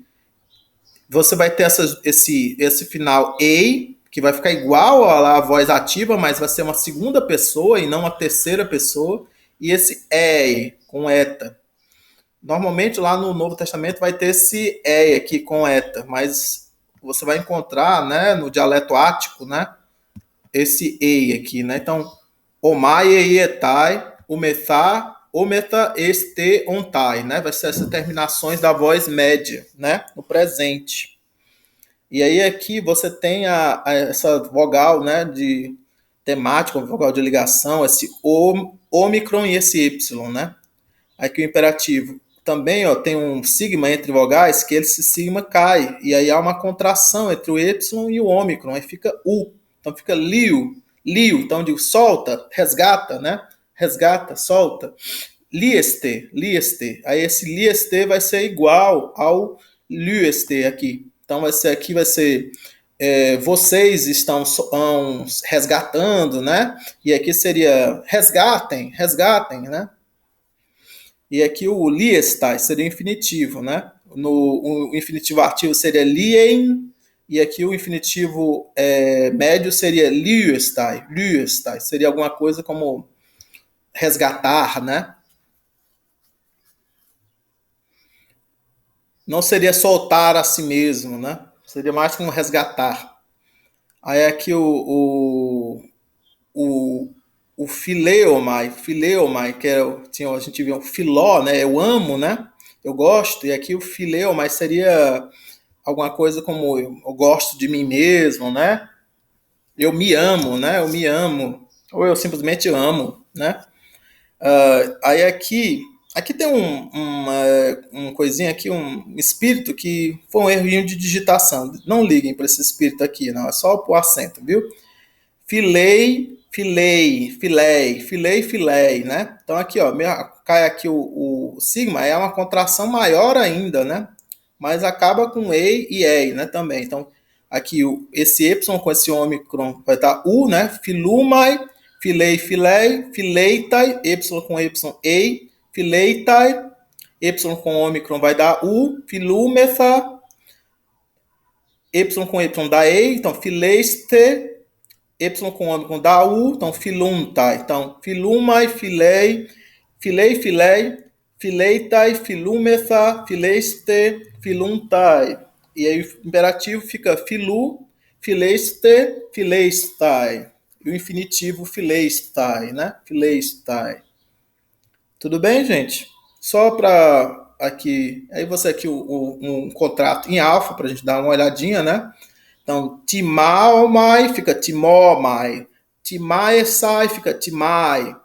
você vai ter esse final ei, que vai ficar igual à voz ativa, mas vai ser uma segunda pessoa e não uma terceira pessoa. E esse ei, com eta. Normalmente lá no Novo Testamento vai ter esse ei aqui com eta, mas você vai encontrar, né, no dialeto ático, né, esse ei aqui, né? Então, omai eietai, umethá, ometa este ontai, né? Vai ser essas terminações da voz média, né, no presente. E aí aqui você tem essa vogal, né, de temática, vogal de ligação, esse ômicron e esse y, né? Aqui o imperativo também, ó, tem um sigma entre vogais, que esse sigma cai, e aí há uma contração entre o y e o ômicron, aí fica u. Então fica liu, então digo solta, resgata, né? Resgata, solta. Lieste. Aí esse lieste vai ser igual ao lieste aqui. Então vai ser vocês estão resgatando, né? E aqui seria resgatem, né? E aqui o liestai seria infinitivo, né? O infinitivo ativo seria lien, e aqui o infinitivo médio seria liestai. Seria alguma coisa como resgatar, né? Não seria soltar a si mesmo, né? Seria mais como resgatar. Aí aqui o fileomai, que a gente viu o filó, né? Eu amo, né? Eu gosto. E aqui o fileomai seria alguma coisa como eu gosto de mim mesmo, né? Eu me amo, né? Eu me amo. Ou eu simplesmente amo, né? Aí aqui tem um coisinha aqui, um espírito que foi um errinho de digitação. Não liguem para esse espírito aqui, não. É só o acento, viu? Filei, né? Então aqui, ó, cai aqui o sigma, é uma contração maior ainda, né? Mas acaba com ei e ei, né? Também. Então aqui esse y com esse ômicron vai dar u, né? Filumai, fileitai, y com y, ei, fileitai, y com ômicron vai dar u, filumetha, y com y dá ei, então fileiste, y com ômicron dá u, então filuntai, então filumai, fileitai, filumetha, fileiste, filuntai. E aí o imperativo fica filu, fileiste, fileistai. E o infinitivo fileistai, né? Fileistai. Tudo bem, gente? Só para aqui... Aí você aqui um contrato em alfa, para a gente dar uma olhadinha, né? Então, timaomai fica timomai. Timaesai fica timai.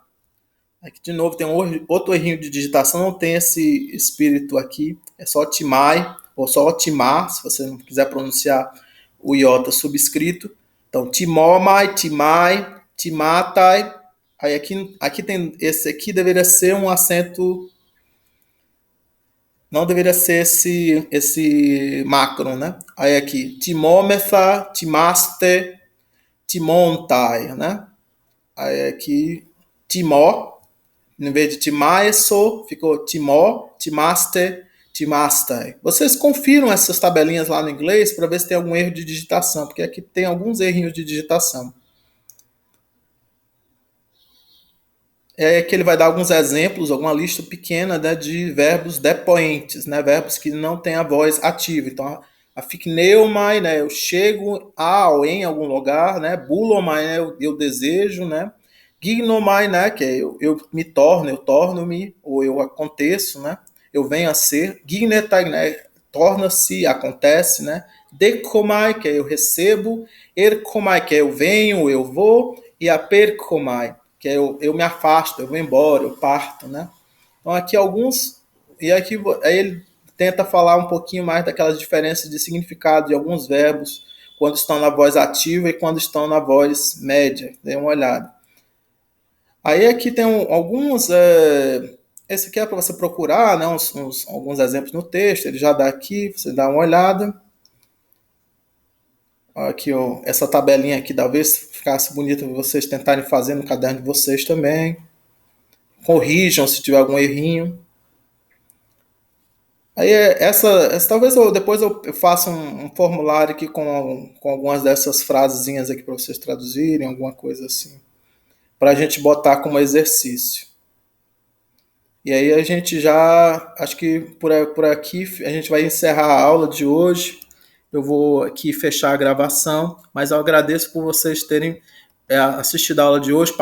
Aqui, de novo, tem outro errinho de digitação, não tem esse espírito aqui. É só timai, ou só timar, se você não quiser pronunciar o iota subscrito. Então, timomai, timai, timatai. Aí aqui tem esse aqui, deveria ser um acento... Não deveria ser esse macron, né? Aí aqui, timômetha, timaste, timontai, né? Aí aqui, timó, em vez de timaeso, ficou timó, timaste, timastai. Vocês confiram essas tabelinhas lá no inglês para ver se tem algum erro de digitação, porque aqui tem alguns errinhos de digitação. É que ele vai dar alguns exemplos, alguma lista pequena, né, de verbos depoentes, né, verbos que não têm a voz ativa. Então, a ficneumai, né, eu chego ao em algum lugar, né, bulomai, né, eu desejo, né, gignomai, né, que é eu me torno, eu torno-me, ou eu aconteço, né, eu venho a ser, gignetai, né, torna-se, acontece, né, decomai, que é eu recebo, ercomai, que é eu venho, eu vou, e a percomai, que é eu me afasto, eu vou embora, eu parto, né? Então aqui alguns, e aqui aí ele tenta falar um pouquinho mais daquelas diferenças de significado de alguns verbos quando estão na voz ativa e quando estão na voz média. Dê uma olhada. Aí aqui tem alguns esse aqui é para você procurar, né, alguns exemplos no texto, ele já dá aqui, você dá uma olhada. Aqui, ó, essa tabelinha aqui, talvez ficasse bonita para vocês tentarem fazer no caderno de vocês também. Corrijam se tiver algum errinho. Aí essa talvez depois eu faça um formulário aqui com algumas dessas frasezinhas aqui para vocês traduzirem, alguma coisa assim, para a gente botar como exercício. E aí a gente já, acho que por aqui a gente vai encerrar a aula de hoje. Eu vou aqui fechar a gravação, mas eu agradeço por vocês terem assistido a aula de hoje.